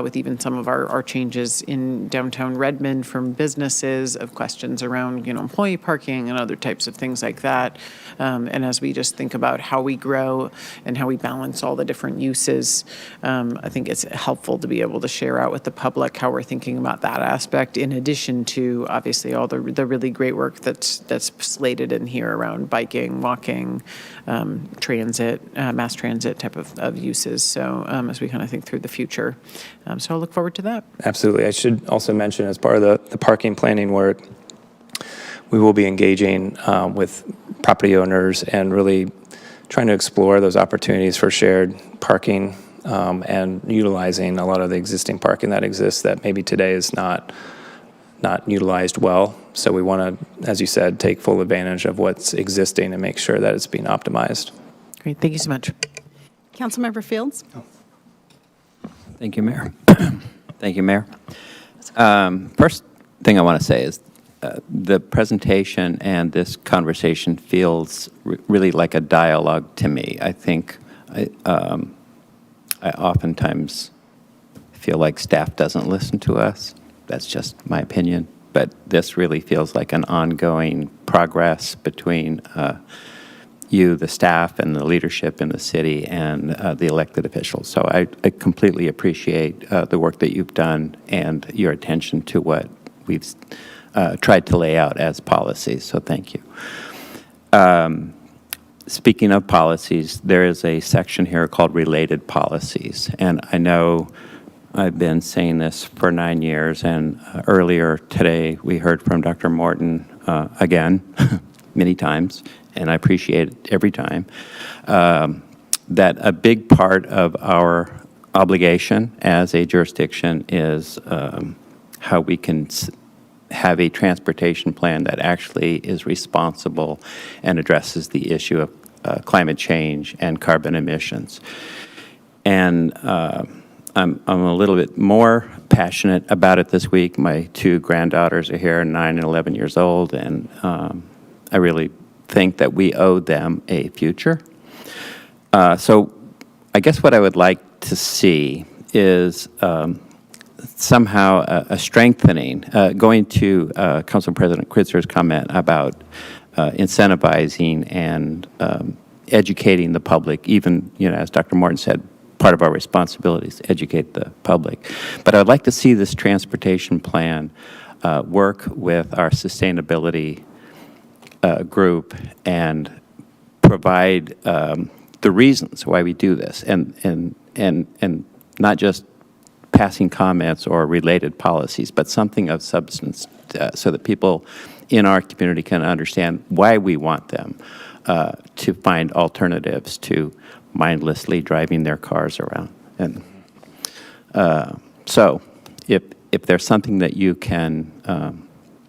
with even some of our changes in downtown Redmond from businesses of questions around, employee parking and other types of things like that. And as we just think about how we grow and how we balance all the different uses, I think it's helpful to be able to share out with the public how we're thinking about that aspect, in addition to obviously all the really great work that's slated in here around biking, walking, transit, mass transit type of uses. So as we kind of think through the future, so I'll look forward to that. Absolutely. I should also mention, as part of the parking planning work, we will be engaging with property owners and really trying to explore those opportunities for shared parking and utilizing a lot of the existing parking that exists that maybe today is not utilized well. So we want to, as you said, take full advantage of what's existing and make sure that it's being optimized. Great. Thank you so much. Councilmember Fields? Thank you, Mayor. Thank you, Mayor. First thing I want to say is the presentation and this conversation feels really like a dialogue to me. I think I oftentimes feel like staff doesn't listen to us. That's just my opinion. But this really feels like an ongoing progress between you, the staff, and the leadership in the city and the elected officials. So I completely appreciate the work that you've done and your attention to what we've tried to lay out as policies. So thank you. Speaking of policies, there is a section here called related policies. And I know I've been saying this for 9 years, and earlier today we heard from Dr. Morton again, many times, and I appreciate it every time, that a big part of our obligation as a jurisdiction is how we can have a transportation plan that actually is responsible and addresses the issue of climate change and carbon emissions. And I'm a little bit more passionate about it this week. My two granddaughters are here, 9 and 11 years old, and I really think that we owe them a future. So I guess what I would like to see is somehow a strengthening, going to Council President Kritzer's comment about incentivizing and educating the public, even, as Dr. Morton said, part of our responsibility is to educate the public. But I'd like to see this transportation plan work with our sustainability group and provide the reasons why we do this, and not just passing comments or related policies, but something of substance so that people in our community can understand why we want them to find alternatives to mindlessly driving their cars around. And so if there's something that you can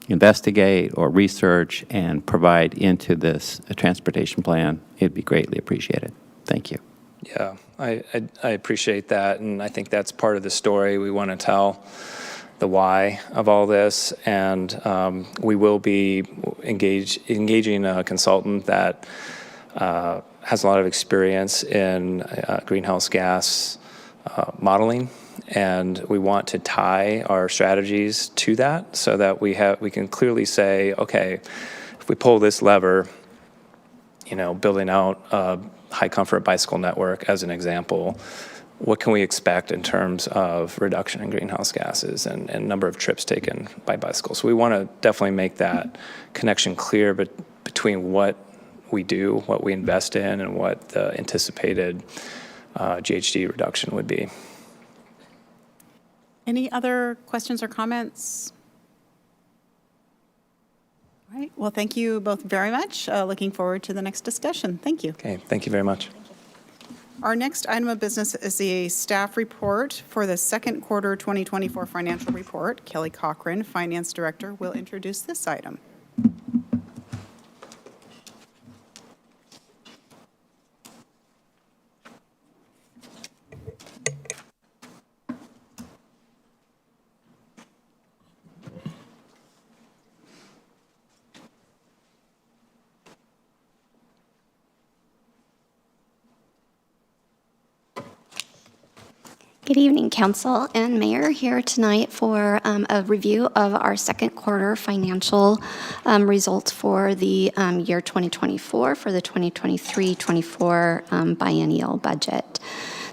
investigate or research and provide into this transportation plan, it'd be greatly appreciated. Thank you. Yeah, I appreciate that, and I think that's part of the story. We want to tell the why of all this, and we will be engaging a consultant that has a lot of experience in greenhouse gas modeling, and we want to tie our strategies to that so that we can clearly say, okay, if we pull this lever, building out High Comfort Bicycle Network as an example, what can we expect in terms of reduction in greenhouse gases and number of trips taken by bicycles? So we want to definitely make that connection clear between what we do, what we invest in, and what the anticipated GHG reduction would be. Any other questions or comments? All right. Well, thank you both very much. Looking forward to the next discussion. Thank you. Okay, thank you very much. Our next item of business is the staff report for the second quarter 2024 financial report. Kelly Cochran, Finance Director, will introduce this item. Good evening, Council and Mayor, here tonight for a review of our second quarter financial results for the year 2024 for the 2023-24 biennial budget.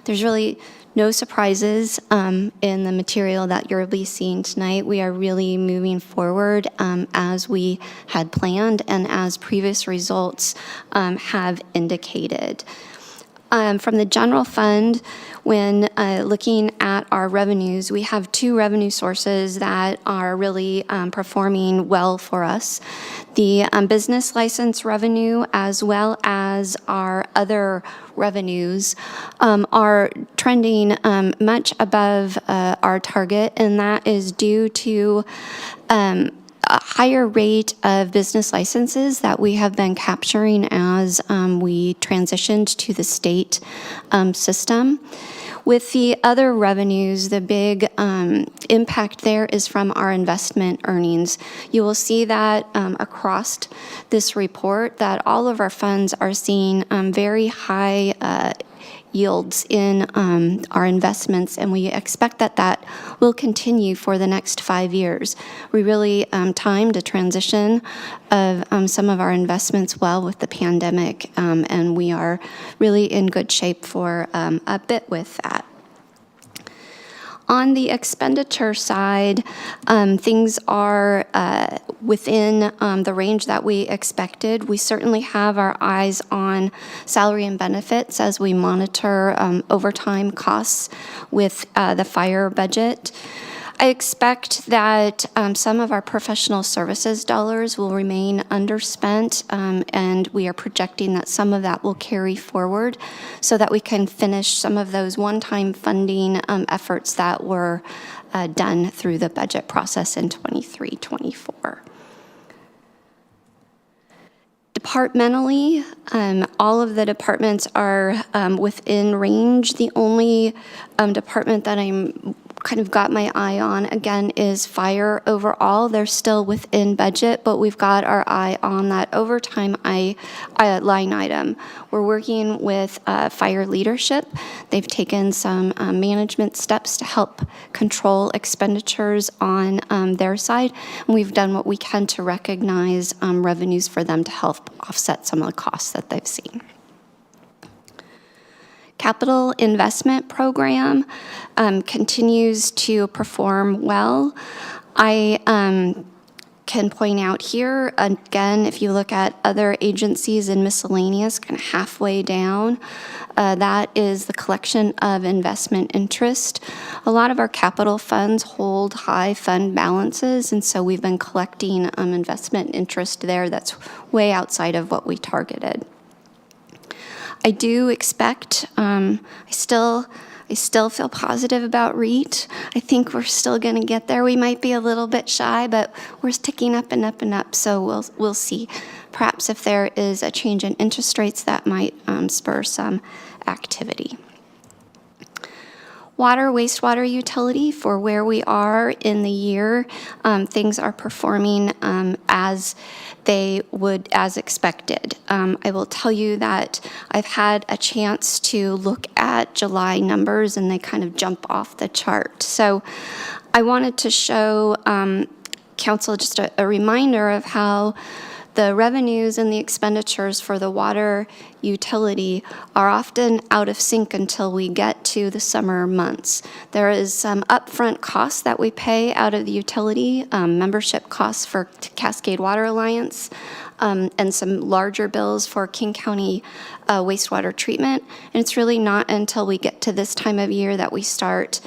There's really no surprises in the material that you'll be seeing tonight. We are really moving forward as we had planned and as previous results have indicated. From the general fund, when looking at our revenues, we have two revenue sources that are really performing well for us. The business license revenue, as well as our other revenues, are trending much above our target, and that is due to a higher rate of business licenses that we have been capturing as we transitioned to the state system. With the other revenues, the big impact there is from our investment earnings. You will see that across this report that all of our funds are seeing very high yields in our investments, and we expect that that will continue for the next 5 years. We really timed a transition of some of our investments well with the pandemic, and we are really in good shape for a bit with that. On the expenditure side, things are within the range that we expected. We certainly have our eyes on salary and benefits as we monitor overtime costs with the fire budget. I expect that some of our professional services dollars will remain underspent, and we are projecting that some of that will carry forward so that we can finish some of those one-time funding efforts that were done through the budget process in 23-24. Departmentally, all of the departments are within range. The only department that I'm kind of got my eye on, again, is fire. Overall, they're still within budget, but we've got our eye on that overtime line item. We're working with fire leadership. They've taken some management steps to help control expenditures on their side, and we've done what we can to recognize revenues for them to help offset some of the costs that they've seen. Capital investment program continues to perform well. I can point out here, again, if you look at other agencies and miscellaneous, kind of halfway down, that is the collection of investment interest. A lot of our capital funds hold high fund balances, and so we've been collecting investment interest there that's way outside of what we targeted. I do expect, I still feel positive about REIT. I think we're still going to get there. We might be a little bit shy, but we're ticking up and up and up, so we'll see. Perhaps if there is a change in interest rates, that might spur some activity. Water, wastewater utility, for where we are in the year, things are performing as they would, as expected. I will tell you that I've had a chance to look at July numbers, and they kind of jump off the chart. So I wanted to show Council just a reminder of how the revenues and the expenditures for the water utility are often out of sync until we get to the summer months. There is some upfront costs that we pay out of the utility, membership costs for Cascade Water Alliance, and some larger bills for King County wastewater treatment. And it's really not until we get to this time of year that we start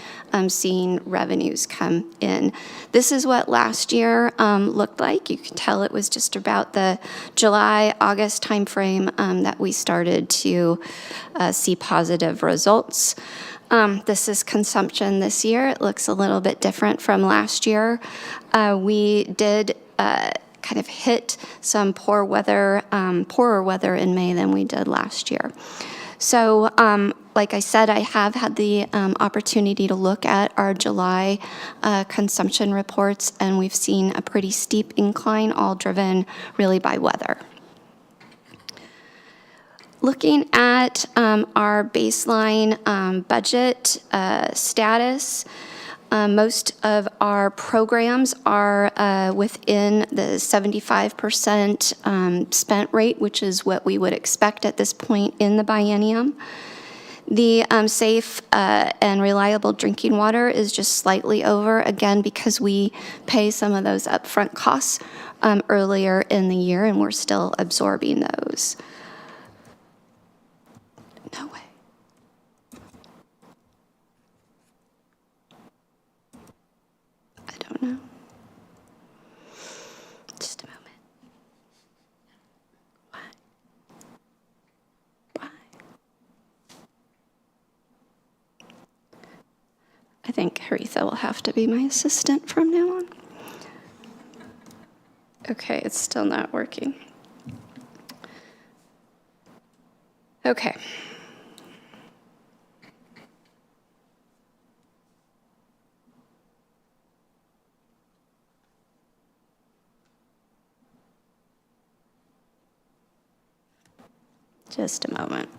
seeing revenues come in. This is what last year looked like. You can tell it was just about the July, August timeframe that we started to see positive results. This is consumption this year. It looks a little bit different from last year. We did kind of hit some poorer weather in May than we did last year. So, like I said, I have had the opportunity to look at our July consumption reports, and we've seen a pretty steep incline, all driven really by weather. Looking at our baseline budget status, most of our programs are within the 75% spent rate, which is what we would expect at this point in the biennium. The safe and reliable drinking water is just slightly over, again, because we pay some of those upfront costs earlier in the year, and we're still absorbing those. No way. I don't know. Just a moment. Why? Why? I think Haritha will have to be my assistant from now on. Okay, it's still not working. Okay. Just a moment.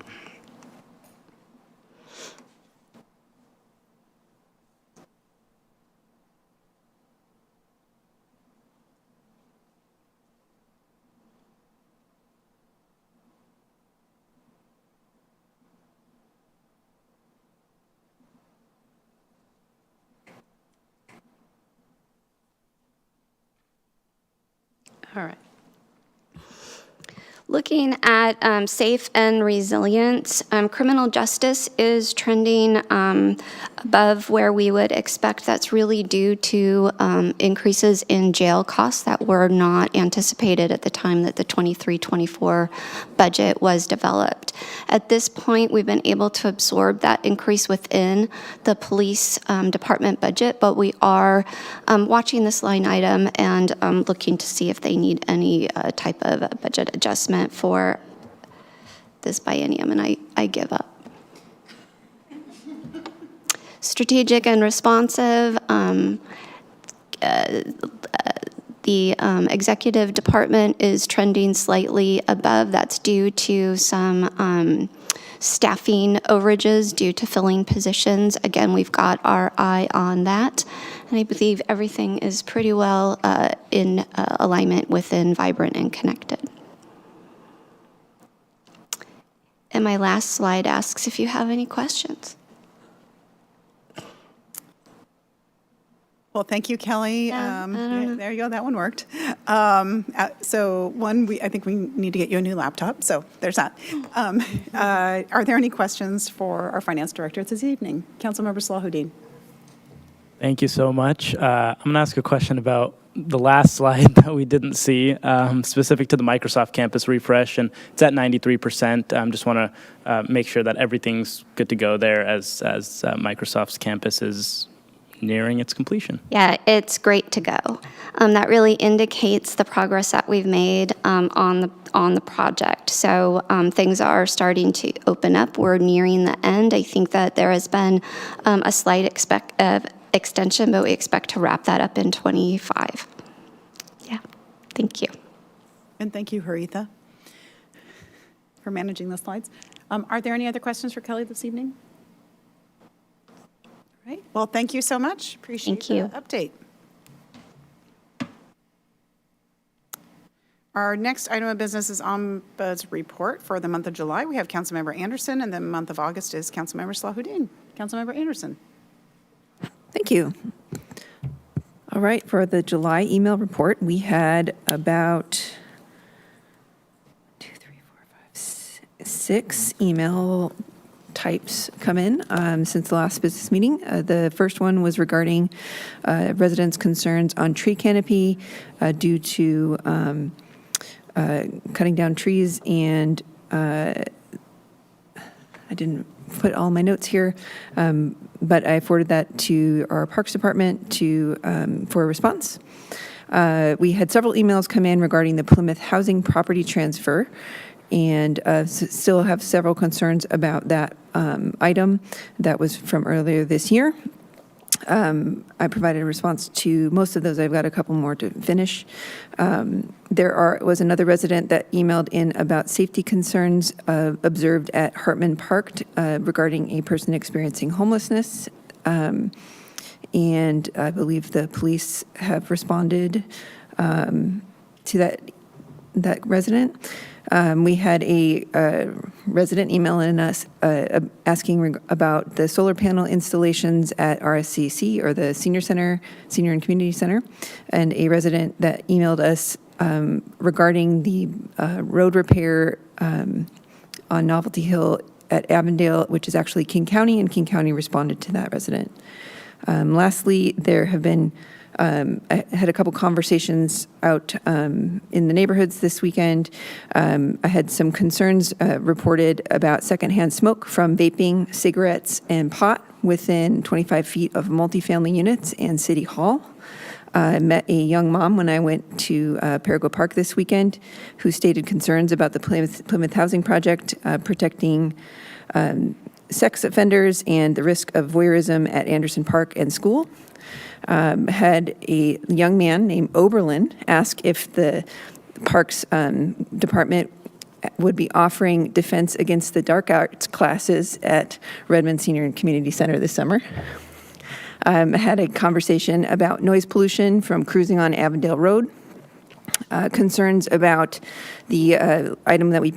All right. Looking at safe and resilience, criminal justice is trending above where we would expect. That's really due to increases in jail costs that were not anticipated at the time that the 23-24 budget was developed. At this point, we've been able to absorb that increase within the police department budget, but we are watching this line item and looking to see if they need any type of budget adjustment for this biennium, and I give up. Strategic and responsive, the executive department is trending slightly above. That's due to some staffing overages due to filling positions. Again, we've got our eye on that, and I believe everything is pretty well in alignment within Vibrant and Connected. And my last slide asks if you have any questions. Well, thank you, Kelly. There you go. That one worked. So I think we need to get you a new laptop. So there's that. Are there any questions for our finance director this evening? Councilmember Salahuddin. Thank you so much. I'm going to ask a question about the last slide that we didn't see, specific to the Microsoft campus refresh, and it's at 93%. Just want to make sure that everything's good to go there as Microsoft's campus is nearing its completion. Yeah, it's great to go. That really indicates the progress that we've made on the project. So things are starting to open up. We're nearing the end. I think that there has been a slight extension, but we expect to wrap that up in 25. Yeah, thank you. And thank you, Haritha, for managing the slides. Are there any other questions for Kelly this evening? All right. Well, thank you so much. Appreciate the update. Our next item of business is Ombuds report for the month of July. We have Councilmember Anderson, and the month of August is Councilmember Salahuddin. Councilmember Anderson. Thank you. All right, for the July email report, we had about 6 email types come in since the last business meeting. The first one was regarding residents' concerns on tree canopy due to cutting down trees, and I didn't put all my notes here, but I forwarded that to our Parks Department for a response. We had several emails come in regarding the Plymouth housing property transfer, and still have several concerns about that item that was from earlier this year. I provided a response to most of those. I've got a couple more to finish. Was another resident that emailed in about safety concerns observed at Hartman Park regarding a person experiencing homelessness. And I believe the police have responded to that resident. We had a resident email in us asking about the solar panel installations at RSCC, or the Senior and Community Center, and a resident that emailed us regarding the road repair on Novelty Hill at Avondale, which is actually King County, and King County responded to that resident. Lastly, there have been I had a couple conversations out in the neighborhoods this weekend. I had some concerns reported about secondhand smoke from vaping, cigarettes, and pot within 25 feet of multifamily units and City Hall. I met a young mom when I went to Parago Park this weekend who stated concerns about the Plymouth Housing Project protecting sex offenders and the risk of voyeurism at Anderson Park and school. Had a young man named Oberlin ask if the Parks Department would be offering defense against the dark arts classes at Redmond Senior and Community Center this summer. Had a conversation about noise pollution from cruising on Avondale Road. Concerns about the item that we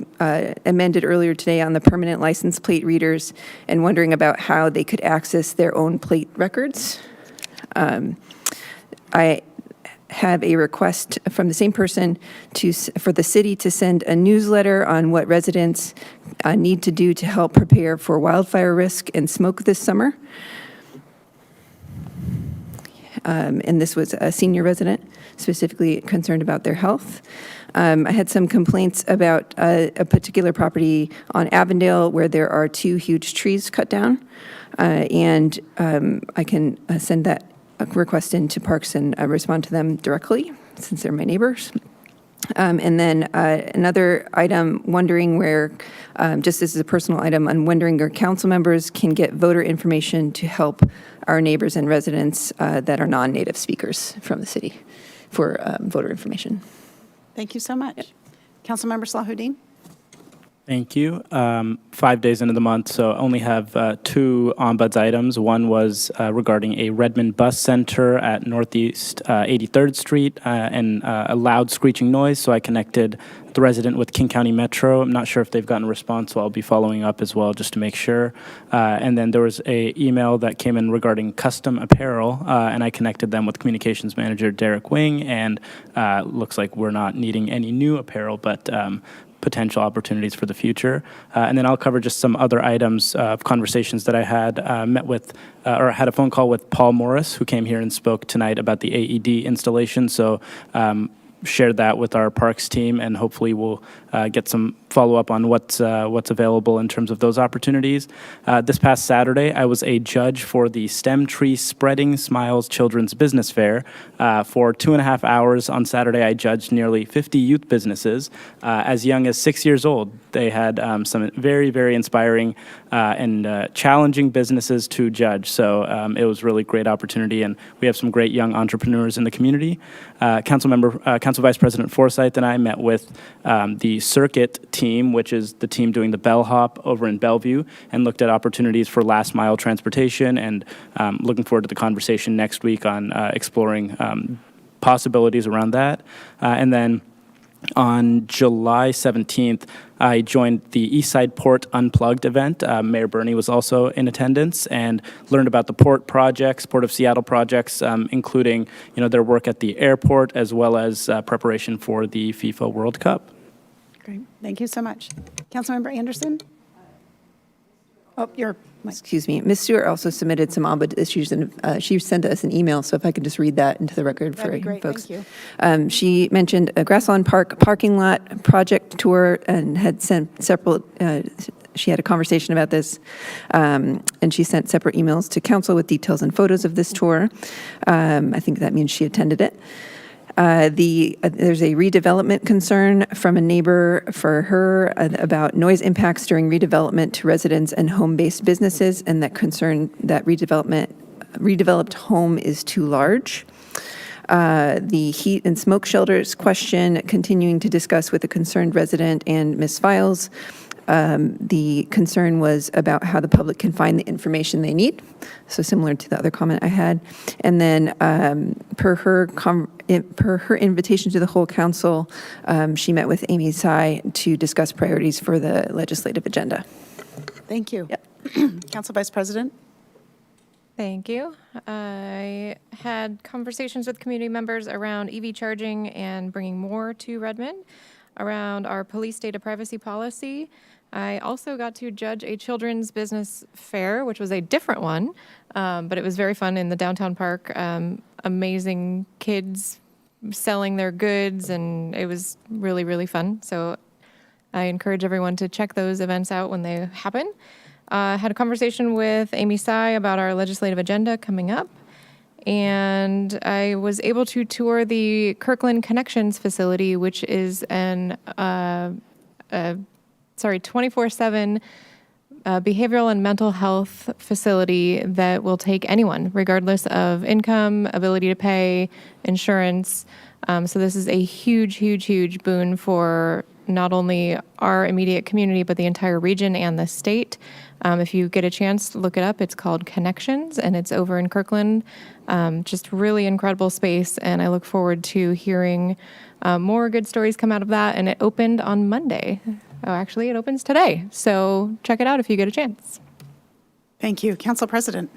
amended earlier today on the permanent license plate readers, and wondering about how they could access their own plate records. I have a request from the same person for the city to send a newsletter on what residents need to do to help prepare for wildfire risk and smoke this summer. And this was a senior resident specifically concerned about their health. I had some complaints about a particular property on Avondale where there are 2 huge trees cut down. And I can send that request into Parks and respond to them directly, since they're my neighbors. And then another item, wondering where, just as a personal item, I'm wondering where council members can get voter information to help our neighbors and residents that are non-native speakers from the city for voter information. Thank you so much. Councilmember Salahuddin. Thank you. 5 days into the month, so I only have 2 ombuds items. One was regarding a Redmond bus center at Northeast 83rd Street and a loud screeching noise, so I connected the resident with King County Metro. I'm not sure if they've gotten a response, so I'll be following up as well just to make sure. And then there was an email that came in regarding custom apparel, and I connected them with Communications Manager Derek Wing, and looks like we're not needing any new apparel, but potential opportunities for the future. And then I'll cover just some other items of conversations that I had or had a phone call with Paul Morris, who came here and spoke tonight about the AED installation. So shared that with our parks team, and hopefully we'll get some follow-up on what's available in terms of those opportunities. This past Saturday, I was a judge for the Stem Tree Spreading Smiles Children's Business Fair. For 2.5 hours on Saturday, I judged nearly 50 youth businesses as young as 6 years old. They had some very, very inspiring and challenging businesses to judge. So it was really great opportunity, and we have some great young entrepreneurs in the community. Council Vice President Forsyth and I met with the Circuit team, which is the team doing the bellhop over in Bellevue, and looked at opportunities for last mile transportation, and looking forward to the conversation next week on exploring possibilities around that. And then On July 17th, I joined the Eastside Port Unplugged event. Mayor Bernie was also in attendance and learned about the port projects, Port of Seattle projects, including their work at the airport as well as preparation for the FIFA World Cup. Great. Thank you so much. Councilmember Anderson? Oh, you're... Excuse me. Ms. Stewart also submitted some ombuds issues, and she sent us an email, so if I could just read that into the record That'd for be great. folks. Thank you. She mentioned a Grasslawn Park parking lot project tour and had sent several, she had a conversation about this, and she sent separate emails to council with details and photos of this tour. I think that means she attended it. There's a redevelopment concern from a neighbor for her about noise impacts during redevelopment to residents and home-based businesses, and that concern that redeveloped home is too large. The heat and smoke shelters question, continuing to discuss with a concerned resident and Ms. Files. The concern was about how the public can find the information they need, so similar to the other comment I had. And then per her invitation to the whole council, she met with Amy Tsai to discuss priorities for the legislative agenda. Thank you. Yep. Council Vice President? Thank you. I had conversations with community members around EV charging and bringing more to Redmond, around our police data privacy policy. I also got to judge a children's business fair, which was a different one, but it was very fun in the downtown park. Amazing kids selling their goods, and it was really, really fun. So I encourage everyone to check those events out when they happen. Had a conversation with Amy Tsai about our legislative agenda coming up. And I was able to tour the Kirkland Connections facility, which is an 24/7 behavioral and mental health facility that will take anyone, regardless of income, ability to pay, insurance. So this is a huge, huge, huge boon for not only our immediate community, but the entire region and the state. If you get a chance, look it up. It's called Connections, and it's over in Kirkland. Just really incredible space, and I look forward to hearing more good stories come out of that. And it opened on Monday. Oh, actually, it opens today. So check it out if you get a chance. Thank you. Council President?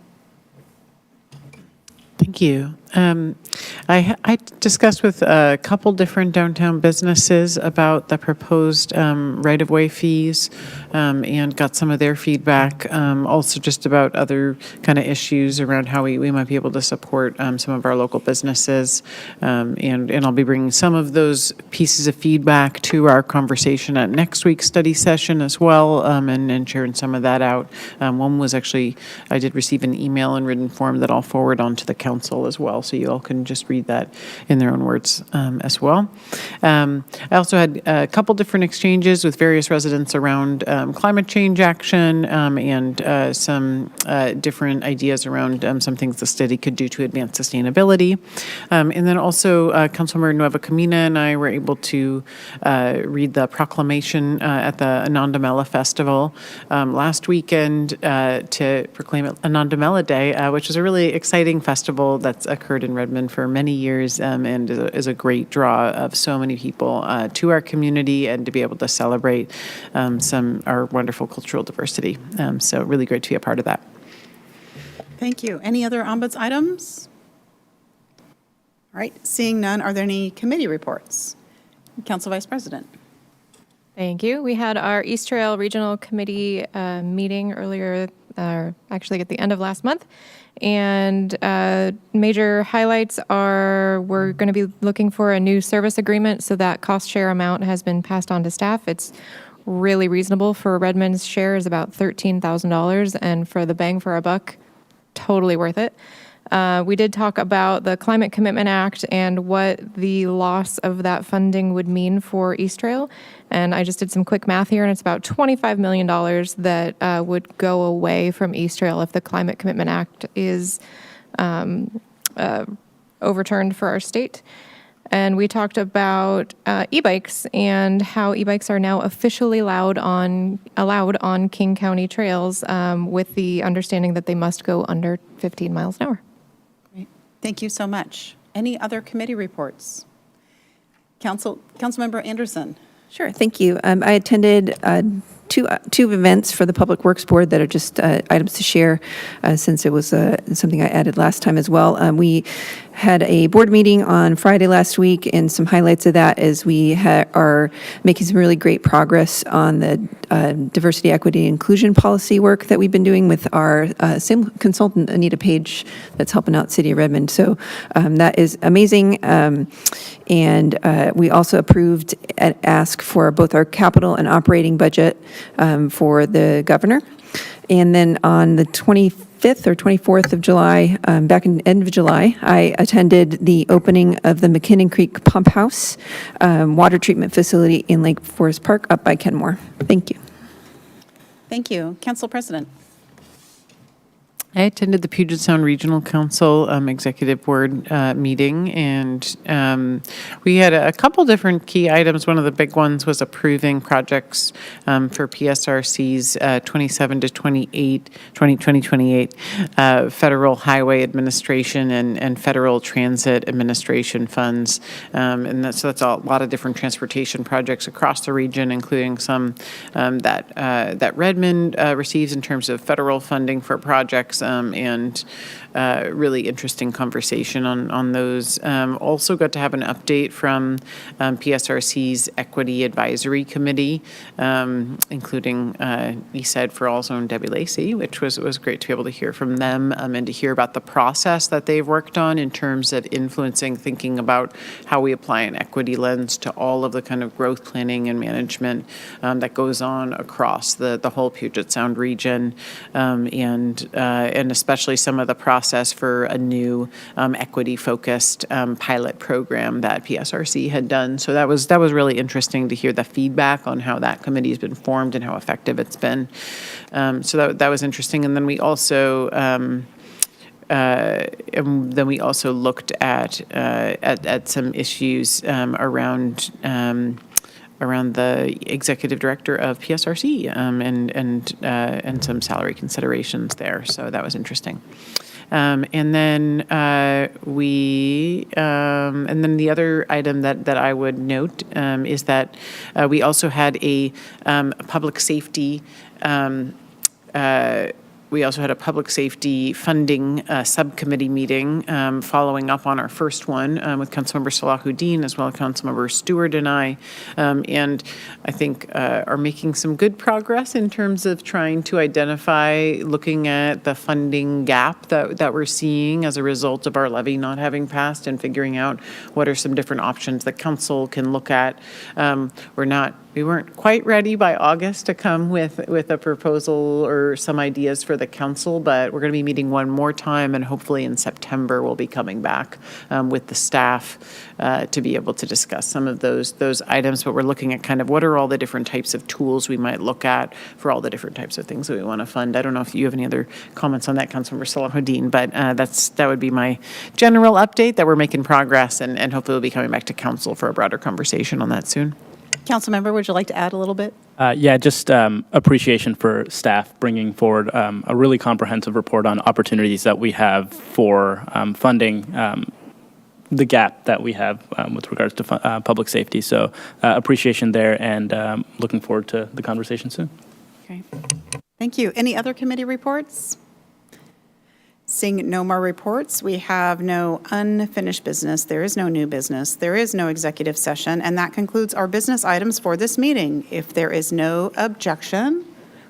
Thank you. I discussed with a couple different downtown businesses about the proposed right-of-way fees and got some of their feedback. Also just about other kind of issues around how we might be able to support some of our local businesses. And I'll be bringing some of those pieces of feedback to our conversation at next week's study session as well, and sharing some of that out. One was actually, I did receive an email in written form that I'll forward on to the council as well, so you all can just read that in their own words as well. I also had a couple different exchanges with various residents around climate change action and some different ideas around some things the city could do to advance sustainability. And then also Councilmember Nueva Camina and I were able to read the proclamation at the Anandamela Festival last weekend to proclaim Anandamela Day, which is a really exciting festival that's occurred in Redmond for many years and is a great draw of so many people to our community and to be able to celebrate our wonderful cultural diversity. So really great to be a part of that. Thank you. Any other ombuds items? All right, seeing none, are there any committee reports? Council Vice President. Thank you. We had our East Trail Regional Committee meeting earlier, actually at the end of last month. And major highlights are we're going to be looking for a new service agreement, so that cost share amount has been passed on to staff. It's really reasonable for Redmond's share is about $13,000, and for the bang for our buck, totally worth it. We did talk about the Climate Commitment Act and what the loss of that funding would mean for East Trail. And I just did some quick math here, and it's about $25 million that would go away from East Trail if the Climate Commitment Act is overturned for our state. And we talked about e-bikes and how e-bikes are now officially allowed on King County trails with the understanding that they must go under 15 miles an hour. Great. Thank you so much. Any other committee reports? Councilmember Anderson. Sure, thank you. I attended two events for the Public Works Board that are just items to share, since it was something I added last time as well. We had a board meeting on Friday last week, and some highlights of that is we are making some really great progress on the diversity, equity, inclusion policy work that we've been doing with our same consultant, Anita Page, that's helping out City of Redmond. So that is amazing. And we also approved an ask for both our capital and operating budget for the governor. And then on the 25th or 24th of July, back in the end of July, I attended the opening of the McKinnon Creek Pump House water treatment facility in Lake Forest Park up by Kenmore. Thank you. Thank you. Council President. I attended the Puget Sound Regional Council Executive Board meeting, and we had a couple different key items. One of the big ones was approving projects for PSRC's 27 to 2028 Federal Highway Administration and Federal Transit Administration funds. And that's a lot of different transportation projects across the region, including some that Redmond receives in terms of federal funding for projects. And really interesting conversation on those. Also got to have an update from PSRC's Equity Advisory Committee, including ESED for All Zone Debbie Lacey, which was great to be able to hear from them and to hear about the process that they've worked on in terms of influencing thinking about how we apply an equity lens to all of the kind of growth planning and management that goes on across the whole Puget Sound region, and especially some of the process for a new equity-focused pilot program that PSRC had done. So that was really interesting to hear the feedback on how that committee has been formed and how effective it's been. So that was interesting. And then we also looked at some issues around the executive director of PSRC and some salary considerations there. So that was interesting. And then the other item that I would note is that we also had a public safety. We also had a public safety funding subcommittee meeting following up on our first one with Councilmember Salahuddin as well as Councilmember Stewart and I, and I think are making some good progress in terms of trying to identify, looking at the funding gap that we're seeing as a result of our levy not having passed, and figuring out what are some different options that council can look at. We weren't quite ready by August to come with a proposal or some ideas for the council, but we're going to be meeting one more time, and hopefully in September we'll be coming back with the staff to be able to discuss some of those items. But we're looking at kind of what are all the different types of tools we might look at for all the different types of things that we want to fund. I don't know if you have any other comments on that, Councilmember Salahuddin, but that would be my general update, that we're making progress, and hopefully we'll be coming back to council for a broader conversation on that soon. Councilmember, would you like to add a little bit? Just appreciation for staff bringing forward a really comprehensive report on opportunities that we have for funding the gap that we have with regards to public safety. So appreciation there, and looking forward to the conversation soon. Okay. Thank you. Any other committee reports? Seeing no more reports, we have no unfinished business. There is no new business. There is no executive session, and that concludes our business items for this meeting. If there is no objection,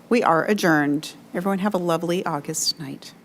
we are adjourned. Everyone have a lovely August night.